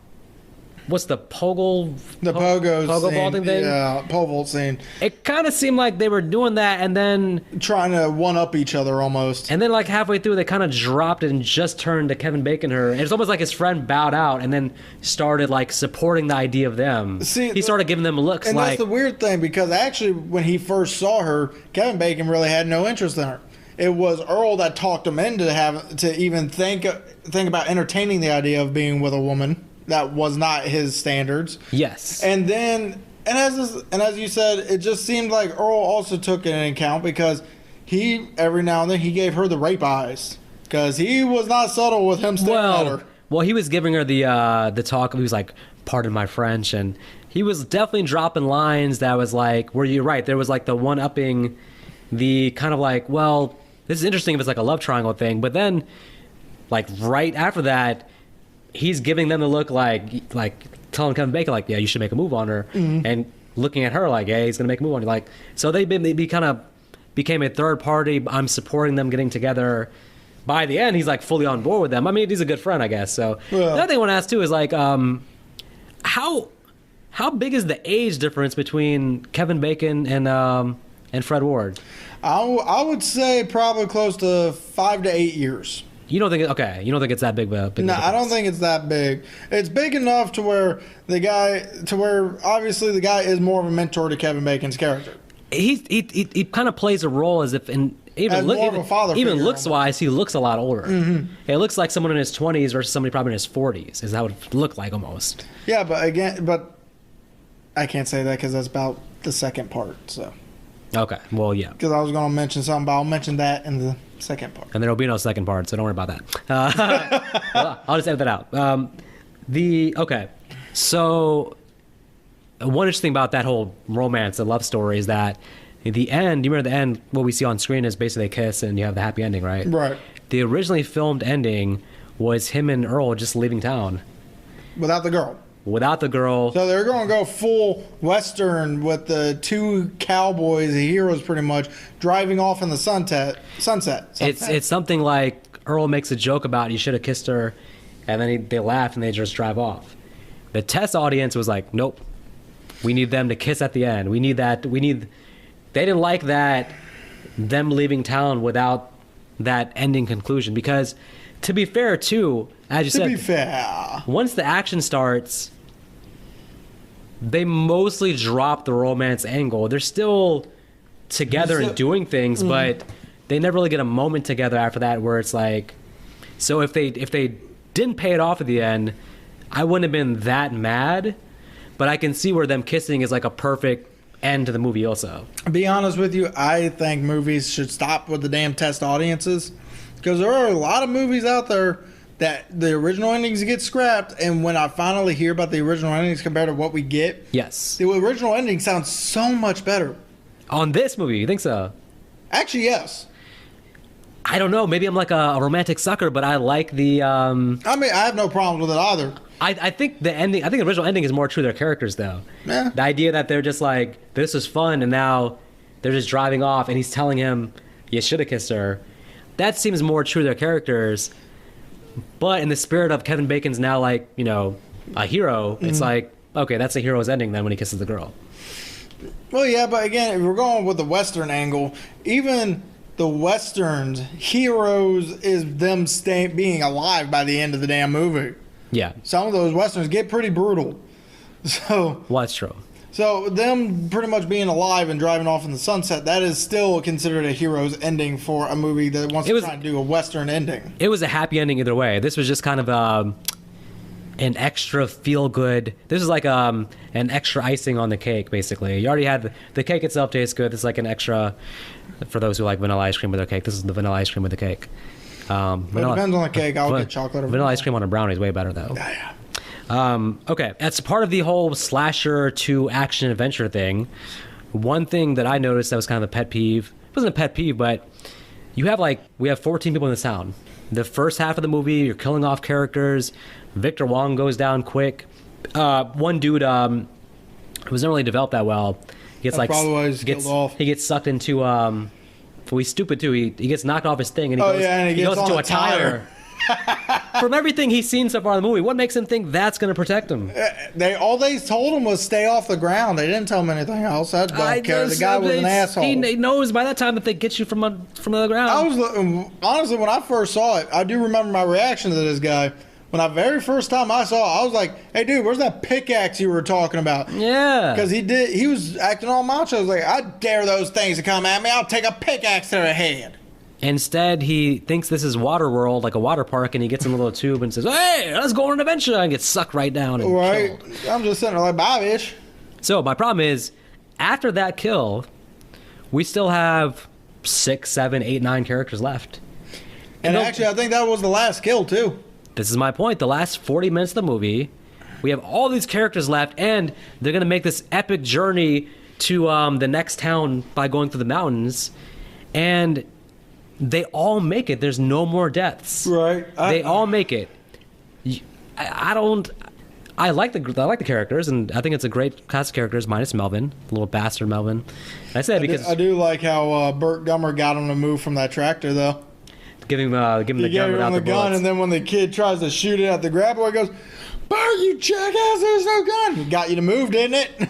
what's the pogo vaulting thing? Yeah, pole vault scene. It kind of seemed like they were doing that and then trying to one up each other almost. And then like halfway through they kind of dropped it and just turned to Kevin Bacon her. And it's almost like his friend bowed out and then started like supporting the idea of them. See, he started giving them looks and like. That's the weird thing because actually when he first saw her, Kevin Bacon really had no interest in her. It was Earl that talked him into to even think about entertaining the idea of being with a woman. That was not his standards. Yes. And then, as you said, it just seemed like Earl also took it into account because he, every now and then, he gave her the rape eyes. Because he was not subtle with him staring at her. Well, he was giving her the talk. He was like, pardon my French. And he was definitely dropping lines that was like, where you're right. There was like the one-upping, the kind of like, well, this is interesting if it's like a love triangle thing. But then, like, right after that, he's giving them the look like telling Kevin Bacon like, yeah, you should make a move on her, and looking at her like, yeah, he's gonna make a move on you. Like, so they kind of became a third party. I'm supporting them getting together. By the end, he's like fully on board with them. I mean, he's a good friend, I guess. So the other thing I want to ask too is like, how big is the age difference between Kevin Bacon and Fred Ward? I would say probably close to 5 to 8 years. You don't think it's that big? No, I don't think it's that big. It's big enough to where obviously the guy is more of a mentor to Kevin Bacon's character. He kind of plays a role as if even looks wise, he looks a lot older. Mm-hmm. It looks like someone in his 20s versus somebody probably in his 40s. Is that what it looked like almost? Yeah, but I can't say that because that's about the second part. So. Okay. Well, yeah. Because I was going to mention something, but I'll mention that in the second part. And there will be no second part, so don't worry about that. Well, I'll just edit that out. Okay. So one interesting about that whole romance and love story is that at the end, you remember the end, what we see on screen is basically a kiss and you have the happy ending, right? Right. The originally filmed ending was him and Earl just leaving town. Without the girl. So they're going to go full Western with the two cowboys, the heroes pretty much, driving off in the sunset. It's something like Earl makes a joke about you should have kissed her, and then they laugh and they just drive off. The test audience was like, nope, we need them to kiss at the end. We need that. They didn't like that, them leaving town without that ending conclusion. Because, to be fair, too, as you said, once the action starts, they mostly drop the romance angle. They're still together and doing things, but they never really get a moment together after that where it's like, so if they didn't pay it off at the end, I wouldn't have been that mad, but I can see where them kissing is like a perfect end to the movie also. To be honest with you, I think movies should stop with the damn test audiences, because there are a lot of movies out there that the original endings get scrapped, and when I finally hear about the original endings compared to what we get, yes, the original ending sounds so much better. On this movie, you think so? Actually, yes. I don't know. Maybe I'm like a romantic sucker, but I like the... I mean, I have no problems with it either. I think the ending... I think the original ending is more true to their characters, though. Yeah. The idea that they're just like, this is fun, and now they're just driving off, and he's telling him, you should have kissed her. That seems more true to their characters. But in the spirit of Kevin Bacon's now like, a hero, it's like, Okay, that's a hero's ending then when he kisses the girl. Well, yeah, but again, if we're going with the Western angle, even the Westerns, heroes is them being alive by the end of the damn movie. Yeah. Some of those Westerns get pretty brutal. So, Well, that's true. so them pretty much being alive and driving off in the sunset, that is still considered a hero's ending for a movie that wants to try and do a Western ending. It was a happy ending either way. This was just kind of an extra feel-good. This is like an extra icing on the cake, basically. You already had the cake itself tastes good. This is like an extra, for those who like vanilla ice cream with their cake. This is the vanilla ice cream with the cake. It depends on the cake. I'll get chocolate or vanilla ice cream on a brownie is way better, though. Yeah. Okay, that's part of the whole slasher to action adventure thing. One thing that I noticed that was kind of a pet peeve. It wasn't a pet peeve, but we have 14 people in this town. The first half of the movie, you're killing off characters. Victor Wong goes down quick. One dude who was not really developed that well. He gets probably why he's killed off. He gets sucked into. Well, he's stupid too. He gets knocked off his thing and he goes into a tire. From everything he's seen so far in the movie, what makes him think that's going to protect him? All they told him was stay off the ground. They didn't tell him anything else. I don't care. The guy was an asshole. He knows by that time that they get you from the ground. Honestly, when I first saw it, I do remember my reaction to this guy. When the very first time I saw it, I was like, hey, dude, where's that pickaxe you were talking about? Yeah. Because he was acting all macho. I was like, I dare those things to come at me. I'll take a pickaxe to their head. Instead, he thinks this is Waterworld, like a water park, and he gets in a little tube and says, hey, let's go on an adventure, and gets sucked right down and killed. I'm just sitting there like, bye, bitch. So my problem is, after that kill, we still have 6, 7, 8, 9 characters left. And actually, I think that was the last kill, too. This is my point. The last 40 minutes of the movie, we have all these characters left, and they're going to make this epic journey to the next town by going through the mountains, and they all make it. There's no more deaths. Right. They all make it. I like the characters, and I think it's a great cast of characters, minus Melvin, the little bastard Melvin. I said because I do like how Burt Gummer got him to move from that tractor, though. Give him the gun without the bullets. And then when the kid tries to shoot it at the Graboid, goes, Burt, you jackass, there's no gun. It got you to move, didn't it?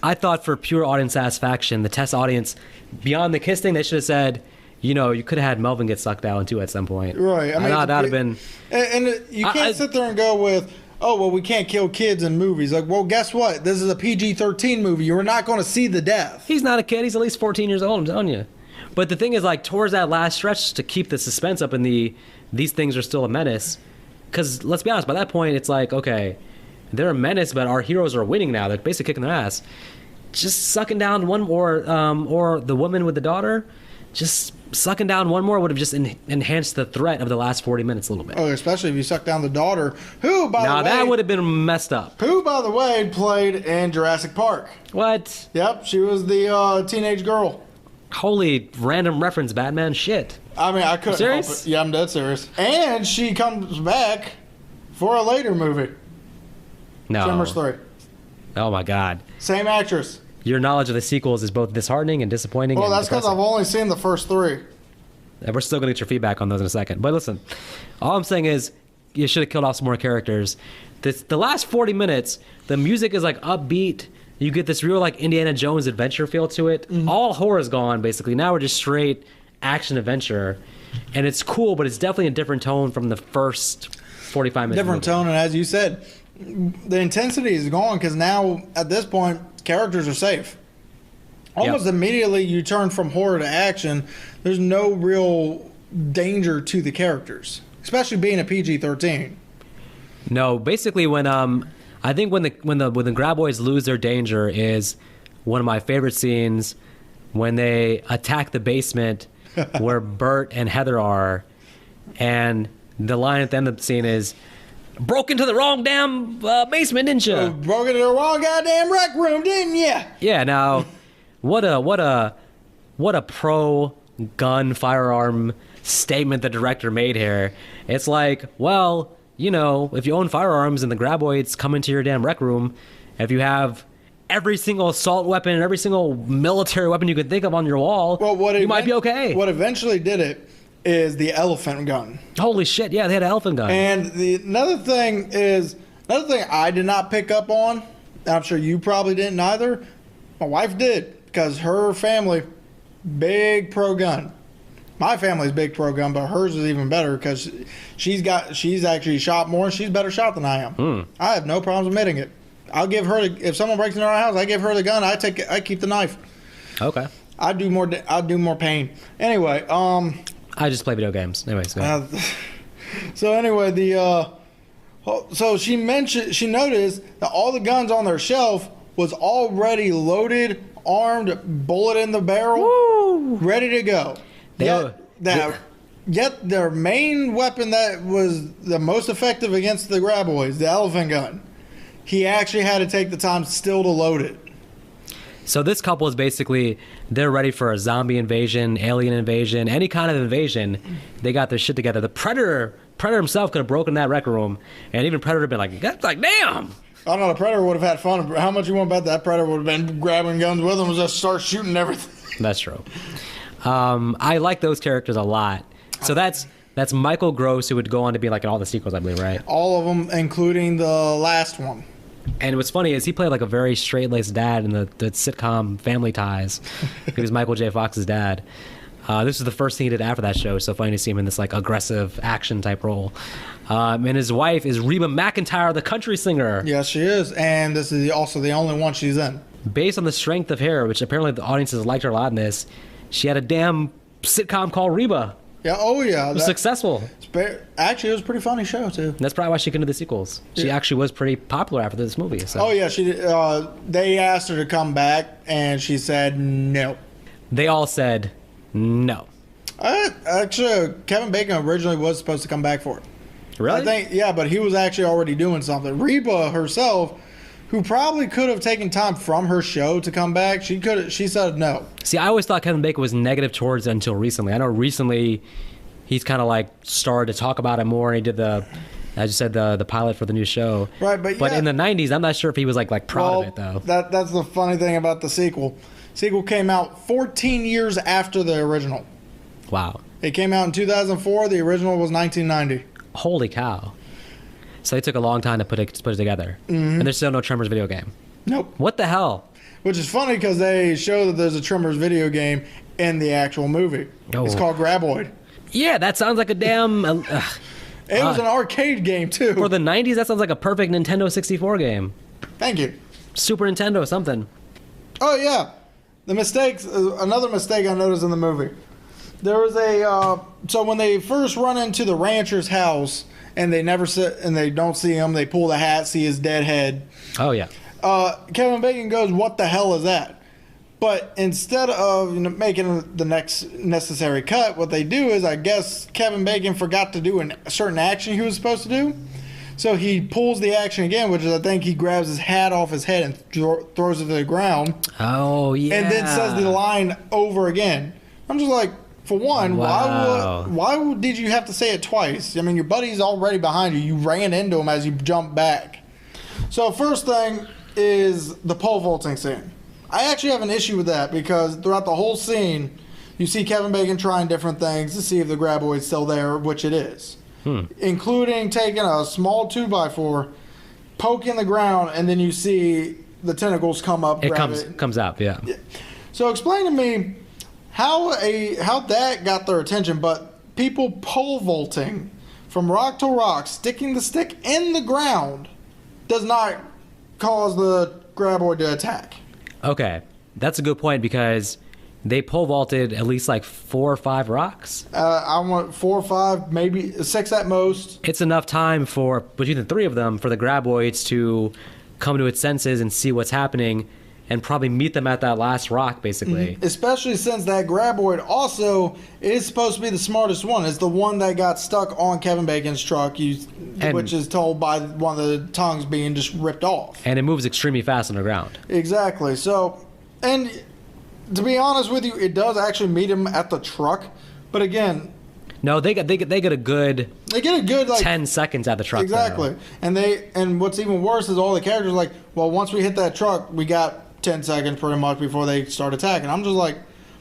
I thought for pure audience satisfaction, the test audience, beyond the kiss thing, they should have said, you could have had Melvin get sucked out too at some point. Right. I mean, that would have been. And you can't sit there and go with, oh, well, we can't kill kids in movies. Like, well, guess what? This is a PG-13 movie. You're not going to see the death. He's not a kid. He's at least 14 years old, I'm telling you. But the thing is, like, towards that last stretch, to keep the suspense up and these things are still a menace. Because, let's be honest, by that point, it's like, okay, they're a menace, but our heroes are winning now. They're basically kicking their ass. Just sucking down one more, or the woman with the daughter, just sucking down one more would have just enhanced the threat of the last 40 minutes a little bit. Oh, especially if you suck down the daughter, who, by the way... Now, that would have been messed up. Who, by the way, played in Jurassic Park. What? Yep, she was the teenage girl. Holy random reference, Batman. Shit. I mean, I couldn't help Serious? it. Yeah, I'm dead serious. And she comes back for a later movie. No. Tremors 3. Oh, my God. Same actress. Your knowledge of the sequels is both disheartening and disappointing. Well, and that's because I've only seen the first 3. And we're still going to get your feedback on those in a second. But listen, all I'm saying is you should have killed off some more characters. The last 40 minutes, the music is like upbeat. You get this real like Indiana Jones adventure feel to it. Mm-hmm. All horror's gone, basically. Now we're just straight action adventure. And it's cool, but it's definitely a different tone from the first 45 minutes. Different tone, and as you said, the intensity is gone because now, at this point, characters are safe. Almost immediately you turn from horror to action. There's no real danger to the characters, especially being a PG-13. No, basically when I think when the Graboids lose their danger is one of my favorite scenes when they attack the basement where Bert and Heather are, and the line at the end of the scene is, broke into the wrong damn basement, didn't you? Broke into the wrong goddamn rec room, didn't you? Yeah. Now, what a pro gun firearm statement the director made here. It's like, well, if you own firearms and the Graboids come into your damn rec room, if you have every single assault weapon and every single military weapon you could think of on your wall, you might be okay. What eventually did it is the elephant gun. Holy shit, yeah, they had an elephant gun. And another thing I did not pick up on I'm sure you probably didn't either. My wife did, because her family, big pro-gun. My family's big pro-gun, but hers is even better because she's actually shot more and she's better shot than I am. I have no problems admitting it. I'll give her if someone breaks into our house, I give her the gun. I keep the knife. Okay. I do more pain. Anyway, I just play video games. Anyways, go ahead. So anyway, so she noticed that all the guns on their shelf was already loaded, armed, bullet in the barrel, Woo! ready to go. Yet their main weapon that was the most effective against the Graboids, the elephant gun, he actually had to take the time still to load it. So this couple is basically, they're ready for a zombie invasion, alien invasion, any kind of invasion. They got their shit together. The Predator himself could have broken that rec room, and even Predator would have been like, damn! I don't know, the Predator would have had fun. How much you want to bet that Predator would have been grabbing guns with him and just start shooting everything? That's true. I like those characters a lot. So that's Michael Gross, who would go on to be like in all the sequels, I believe, right? All of them, including the last one. And what's funny is he played like a very straight-laced dad in the sitcom Family Ties. He was Michael J. Fox's dad. This was the first thing he did after that show, so funny to see him in this like aggressive action-type role. And his wife is Reba McEntire, the country singer. Yes, she is. And this is also the only one she's in. Based on the strength of her, which apparently the audiences liked her a lot in this, she had a damn sitcom called Reba. Yeah, oh yeah. It was successful. Actually, it was a pretty funny show, too. That's probably why she couldn't do the sequels. She actually was pretty popular after this movie. So. Oh, yeah. They asked her to come back, and she said no. They all said no. Actually, Kevin Bacon originally was supposed to come back for it. Really? I think, yeah, but he was actually already doing something. Reba herself, who probably could have taken time from her show to come back, she said no. See, I always thought Kevin Bacon was negative towards it until recently. I know recently he's kind of like started to talk about it more, and he did as you said, the pilot for the new show. Right, but in the 90s, I'm not sure if he was like proud of it though. That's the funny thing about the sequel. Sequel came out 14 years after the original. Wow. It came out in 2004. The original was 1990. Holy cow. So they took a long time to put it together. Mm-hmm. And there's still no Tremors video game. Nope. What the hell? Which is funny because they show that there's a Tremors video game in the actual movie. Oh. It's called Graboid. Yeah, that sounds like a damn... It was an arcade game, too. For the 90s, that sounds like a perfect Nintendo 64 game. Thank you. Super Nintendo something. Oh, yeah. The mistakes... another mistake I noticed in the movie. There was so when they first run into the rancher's house... and they don't see him. They pull the hat, see his dead head. Oh yeah. Kevin Bacon goes, "What the hell is that?" But instead of making the next necessary cut, what they do is, I guess Kevin Bacon forgot to do a certain action he was supposed to do. So he pulls the action again, which is I think he grabs his hat off his head and throws it to the ground. Oh yeah. And then says the line over again. I'm just like. For one, wow. why did you have to say it twice? I mean, your buddy's already behind you. You ran into him as you jumped back. So first thing is the pole vaulting scene. I actually have an issue with that because throughout the whole scene, you see Kevin Bacon trying different things to see if the Graboid's still there, which it is. Including taking a small 2x4, poking the ground, and then you see the tentacles come up. It comes out, yeah. So explain to me... How that got their attention, but people pole vaulting from rock to rock, sticking the stick in the ground, does not cause the Graboid to attack. Okay, that's a good point because they pole vaulted at least like 4 or 5 rocks. I want 4 or 5, maybe 6 at most. It's enough time for between the 3 of them for the Graboids to come to its senses and see what's happening. And probably meet them at that last rock, basically. Mm-hmm. Especially since that Graboid also is supposed to be the smartest one. It's the one that got stuck on Kevin Bacon's truck, which is told by one of the tongues being just ripped off. And it moves extremely fast on the ground. Exactly. So, and to be honest with you, it does actually meet him at the truck. But again... No, they get a good... They get a good, like... 10 seconds at the truck. Exactly. Though. And what's even worse is all the characters are like, well, once we hit that truck, we got... 10 seconds pretty much before they start attacking. I'm just like,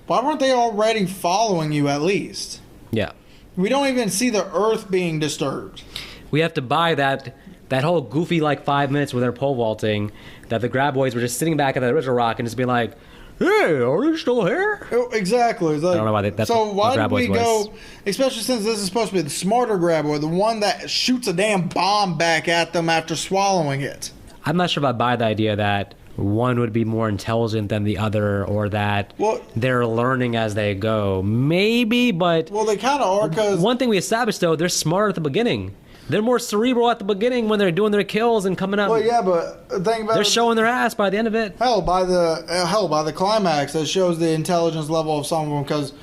why weren't they already following you at least? Yeah. We don't even see the earth being disturbed. We have to buy that that whole goofy like 5 minutes where they're pole vaulting, that the Graboids were just sitting back at the original rock and just being like, "Hey, are you still here?" Oh, exactly. It's like, I don't know why that's so what why did Graboids we was. go, especially since this is supposed to be the smarter Graboid, the one that shoots a damn bomb back at them after swallowing it? I'm not sure if I buy the idea that one would be more intelligent than the other, or that they're learning as they go. Maybe, but well, they kind of are, because one thing we established though, they're smarter at the beginning. They're more cerebral at the beginning when they're doing their kills and coming up. well, yeah, but think about They're it. showing their ass by the end of it. Hell, by the climax, that shows the intelligence level of some of them, because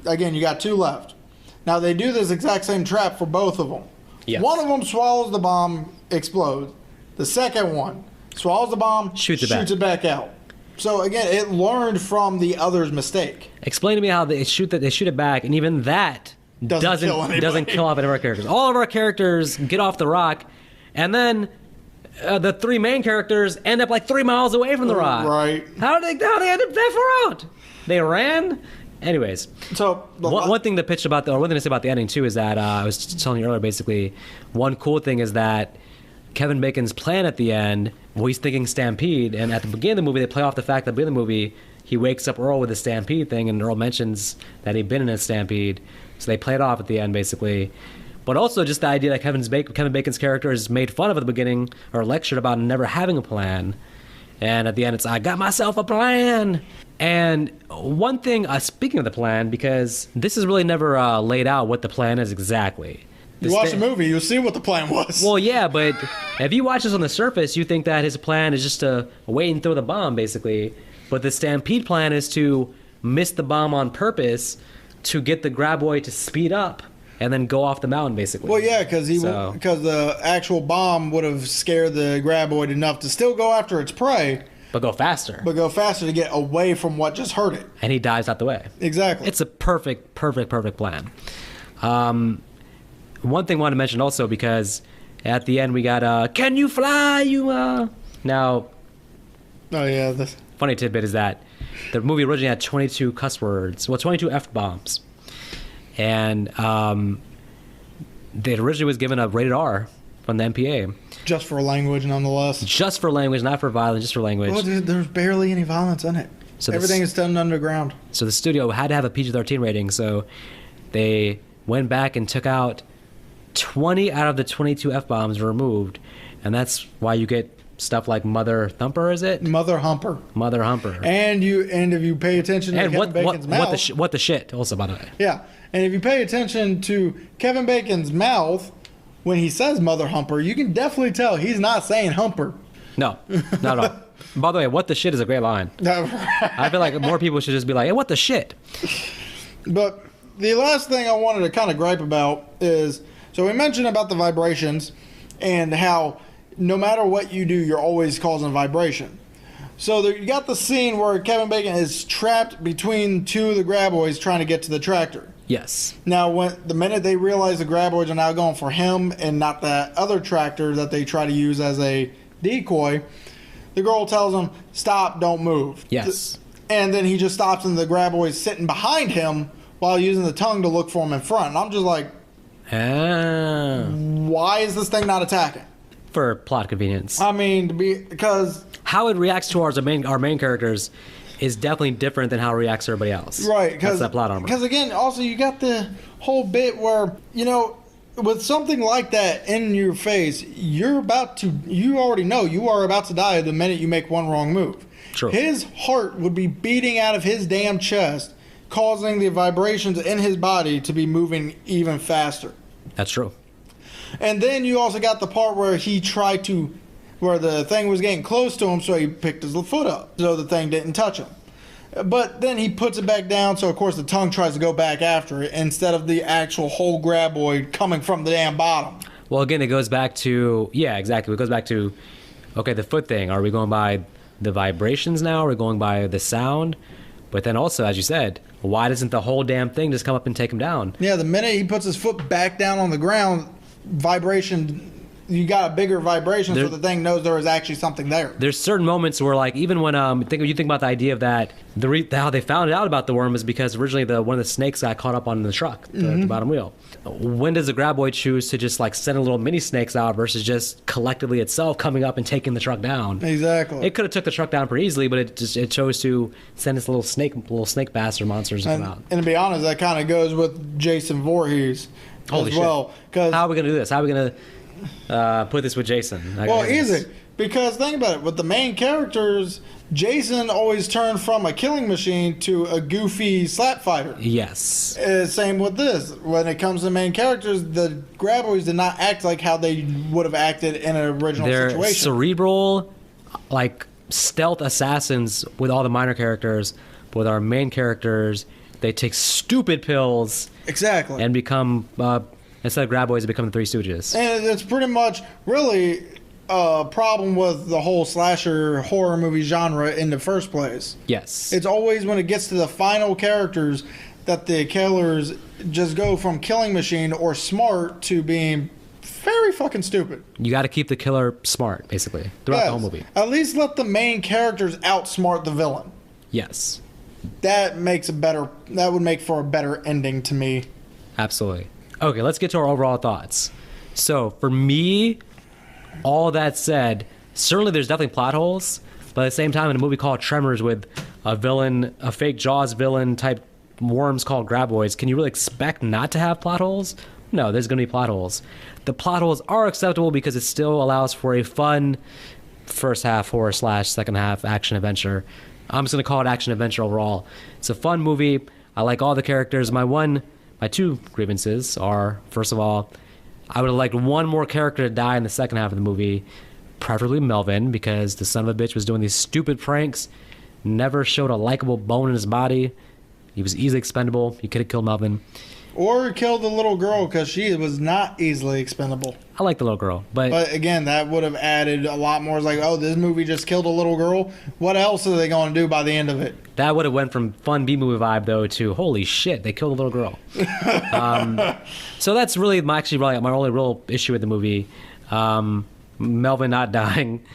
again, you got two left. Now they do this exact same trap for both of them. Yes. One of them swallows the bomb, explodes. The second one swallows the bomb, Shoots it back out. So again, it learned from the other's mistake. Explain to me how they shoot it back, and even that doesn't kill off any of our characters. All of our characters get off the rock, and then the three main characters end up like 3 miles away from the rock. Right. How did they end up that far out? They ran. Anyways, so one thing to say about the ending too is that I was telling you earlier. Basically, one cool thing is that Kevin Bacon's plan at the end, well, he's thinking Stampede, and at the beginning of the movie, they play off the fact that at the beginning of the movie, he wakes up Earl with a Stampede thing, and Earl mentions that he'd been in a Stampede, so they play it off at the end, basically. But also just the idea that Kevin Bacon's character is made fun of at the beginning, or lectured about never having a plan, and at the end, it's, "I got myself a plan!" And one thing, speaking of the plan, because this is really never laid out what the plan is exactly. You watch the movie, you'll see what the plan was. Well, yeah, but if you watch this on the surface, you think that his plan is just to wait and throw the bomb, basically. But the Stampede plan is to miss the bomb on purpose to get the Graboid to speed up and then go off the mountain, basically. Well, yeah, because the actual bomb would have scared the Graboid enough to still go after its prey. But go faster. To get away from what just hurt it. And he dives out the way. Exactly. It's a perfect plan. One thing I wanted to mention also, because at the end we got, "Can you fly, you Now, oh yeah, funny tidbit is that the movie originally had 22 cuss words, 22 F-bombs. And it originally was given a rated R from the MPA. Just for language, nonetheless. Just for language, not for violence, just for language. Well, there's barely any violence in it. So everything is done underground. So the studio had to have a PG-13 rating, so they went back and took out 20 out of the 22 F-bombs were removed, and that's why you get stuff like Mother Thumper, is it? Mother Humper. Mother Humper. And if you pay attention to Kevin Bacon's mouth... what the shit, also, by the way. Yeah, and if you pay attention to Kevin Bacon's mouth, when he says Mother Humper, you can definitely tell he's not saying humper. No, not at all. By the way, what the shit is a great line. I feel like more people should just be like, "Hey, what the shit?" But the last thing I wanted to kind of gripe about is... So we mentioned about the vibrations and how no matter what you do, you're always causing vibration. So you got the scene where Kevin Bacon is trapped between two of the Graboids trying to get to the tractor. Yes. Now, the minute they realize the Graboids are now going for him and not that other tractor that they try to use as a decoy, the girl tells him, "Stop, don't move." Yes. And then he just stops and the Graboid's sitting behind him while using the tongue to look for him in front. And I'm just like... Why is this thing not attacking? For plot convenience. I mean, because... How it reacts to our main characters is definitely different than how it reacts to everybody else. Right. That's that plot armor. Because, again, also you got the whole bit where, with something like that in your face, you already know you are about to die the minute you make one wrong move. True. His heart would be beating out of his damn chest, causing the vibrations in his body to be moving even faster. That's true. And then you also got the part where where the thing was getting close to him, so he picked his foot up, so the thing didn't touch him. But then he puts it back down, so of course the tongue tries to go back after it, instead of the actual whole Graboid coming from the damn bottom. Well, again, it goes back to, yeah, exactly. It goes back to, okay, the foot thing. Are we going by the vibrations now? Are we going by the sound? But then also, as you said, why doesn't the whole damn thing just come up and take him down? Yeah, the minute he puts his foot back down on the ground, vibration you got a bigger vibration, so the thing knows there is actually something there. There's certain moments where, like, even when you think about the idea of that, how they found out about the worm is because originally one of the snakes got caught up on the truck, the bottom wheel. When does the Graboid choose to just like send a little mini snakes out versus just collectively itself coming up and taking the truck down? Exactly. It could have took the truck down pretty easily, but it chose to send its little snake bastard monsters to come out. And to be honest, that kind of goes with Jason Voorhees as well. Because how are we gonna do this? How are we gonna put this with Jason? Well, easy. Because think about it, with the main characters, Jason always turned from a killing machine to a goofy slap fighter. Yes. Same with this. When it comes to main characters, the Graboids did not act like how they would have acted in an original situation. They're cerebral, like stealth assassins with all the minor characters. But with our main characters, they take stupid pills. Exactly. And become, instead of Graboids, they become the Three Stooges. And it's pretty much really a problem with the whole slasher horror movie genre in the first place. Yes. It's always when it gets to the final characters that the killers just go from killing machine or smart to being very fucking stupid. You got to keep the killer smart, basically, throughout the whole movie. At least let the main characters outsmart the villain. Yes. That would make for a better ending to me. Absolutely. Okay, let's get to our overall thoughts. So, for me, all that said, certainly there's definitely plot holes, but at the same time, in a movie called Tremors with a fake Jaws villain type worms called Graboids, can you really expect not to have plot holes? No, there's going to be plot holes. The plot holes are acceptable because it still allows for a fun first half horror / second half action adventure. I'm just going to call it action adventure overall. It's a fun movie. I like all the characters. My two grievances are, first of all, I would have liked one more character to die in the second half of the movie, preferably Melvin, because the son of a bitch was doing these stupid pranks, never showed a likable bone in his body. He was easily expendable. You could have killed Melvin. Or killed the little girl, because she was not easily expendable. I like the little girl. But again, that would have added a lot more. It's like, oh, this movie just killed a little girl. What else are they going to do by the end of it? That would have went from fun B-movie vibe, though, to holy shit, they killed a little girl. So that's really my only real issue with the movie. Melvin not dying.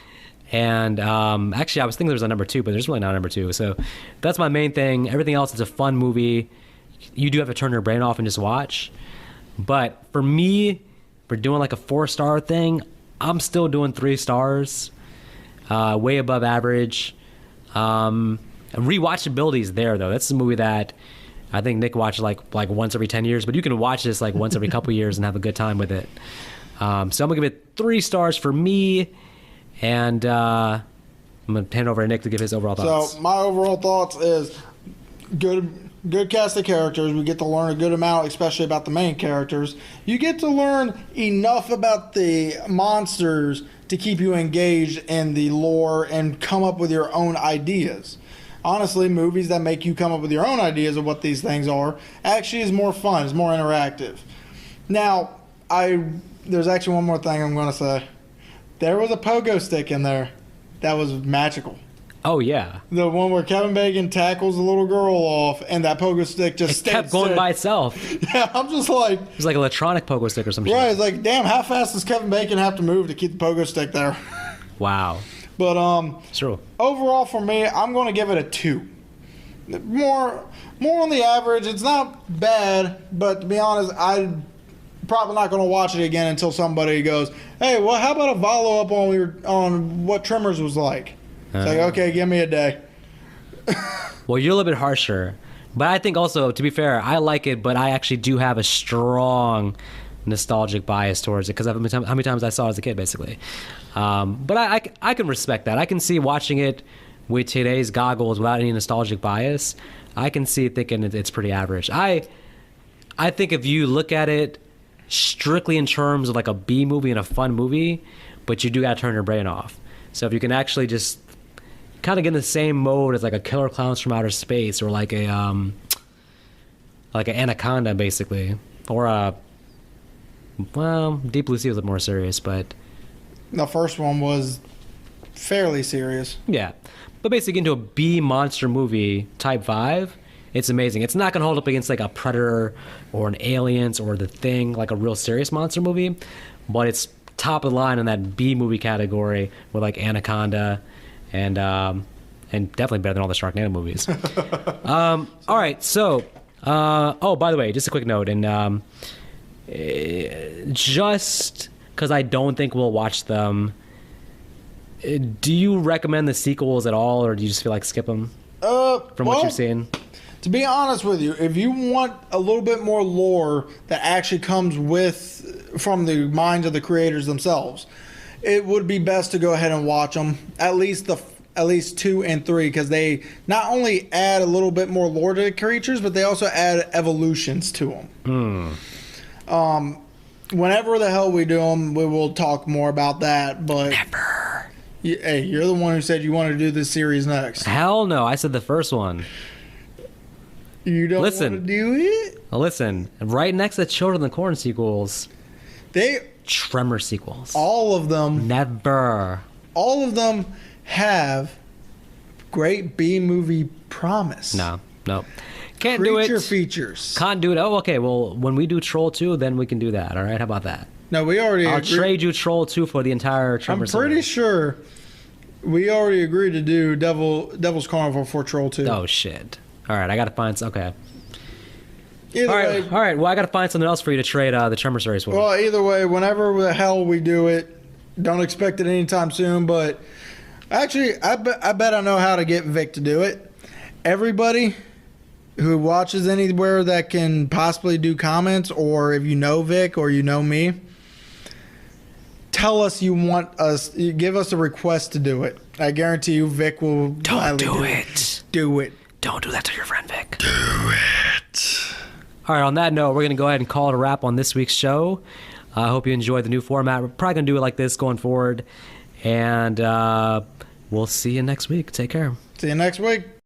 And actually, I was thinking there was a number 2, but there's really not a number 2. So that's my main thing. Everything else is a fun movie. You do have to turn your brain off and just watch. But for me, we're doing like a 4-star thing. I'm still doing 3 stars. Way above average. Rewatchability is there, though. That's a movie that I think Nick watched like once every 10 years. But you can watch this like once every couple years and have a good time with it. So I'm going to give it 3 stars for me. And I'm going to hand it over to Nick to give his overall thoughts. So my overall thoughts is good cast of characters. We get to learn a good amount, especially about the main characters. You get to learn enough about the monsters to keep you engaged in the lore and come up with your own ideas. Honestly, movies that make you come up with your own ideas of what these things are actually is more fun, is more interactive. Now, there's actually one more thing I'm going to say. There was a pogo stick in there that was magical. Oh, yeah. The one where Kevin Bacon tackles the little girl off, and that pogo stick just kept going by itself. Yeah, I'm just like... It was like an electronic pogo stick or something. Right, it's like, damn, how fast does Kevin Bacon have to move to keep the pogo stick there? Wow. But, true. Overall for me, I'm going to give it a 2. More on the average. It's not bad, but to be honest, I'm probably not going to watch it again until somebody goes, hey, well, how about a follow-up on what Tremors was like? It's like, okay, give me a day. Well, you're a little bit harsher. But I think also, to be fair, I like it, but I actually do have a strong nostalgic bias towards it because of how many times I saw it as a kid, basically. But I can respect that. I can see watching it with today's goggles without any nostalgic bias. I can see thinking it's pretty average. I think if you look at it strictly in terms of like a B movie and a fun movie, but you do got to turn your brain off. So if you can actually just kind of get in the same mode as like a Killer Clowns from Outer Space or like an Anaconda, basically, or Deep Blue Sea was a little more serious, but the first one was fairly serious. Yeah, but basically into a B monster movie type vibe, it's amazing. It's not going to hold up against like a Predator or an Aliens or The Thing, like a real serious monster movie, but it's top of the line in that B movie category with like Anaconda and definitely better than all the Sharknado movies. All right, so oh, by the way, just a quick note, and just because I don't think we'll watch them, do you recommend the sequels at all, or do you just feel like skip them from what you've seen? To be honest with you, if you want a little bit more lore that actually comes from the minds of the creators themselves, it would be best to go ahead and watch them, at least 2 and 3, because they not only add a little bit more lore to the creatures, but they also add evolutions to them. Whenever the hell we do them, we will talk more about that. But Never. Hey, you're the one who said you wanted to do this series next. Hell no, I said the first one. You don't want to do it? Listen, right next to Children of the Corn sequels, Tremors sequels. All of them. Never. All of them have great B movie promise. No. Can't do it. Creature features. Can't do it. Oh, okay. Well, when we do Troll 2, then we can do that. All right. How about that? No, we already I'll agreed. trade you Troll 2 for the entire Tremors. I'm pretty series. sure we already agreed to do Devil's Carnival for Troll 2. Oh, shit. All right. I got to find... Okay. Either way, All right. Well, I got to find something else for you to trade the Tremors series for. Well, either way, whenever the hell we do it, don't expect it anytime soon, but actually, I bet I know how to get Vic to do it. Everybody who watches anywhere that can possibly do comments, or if you know Vic or you know me, tell us you want us, give us a request to do it. I guarantee you Vic will Don't do it. Do it. Don't do that to your friend Vic. Do it. All right, on that note, we're going to go ahead and call it a wrap on this week's show. I hope you enjoyed the new format. We're probably going to do it like this going forward. And we'll see you next week. Take care. See you next week.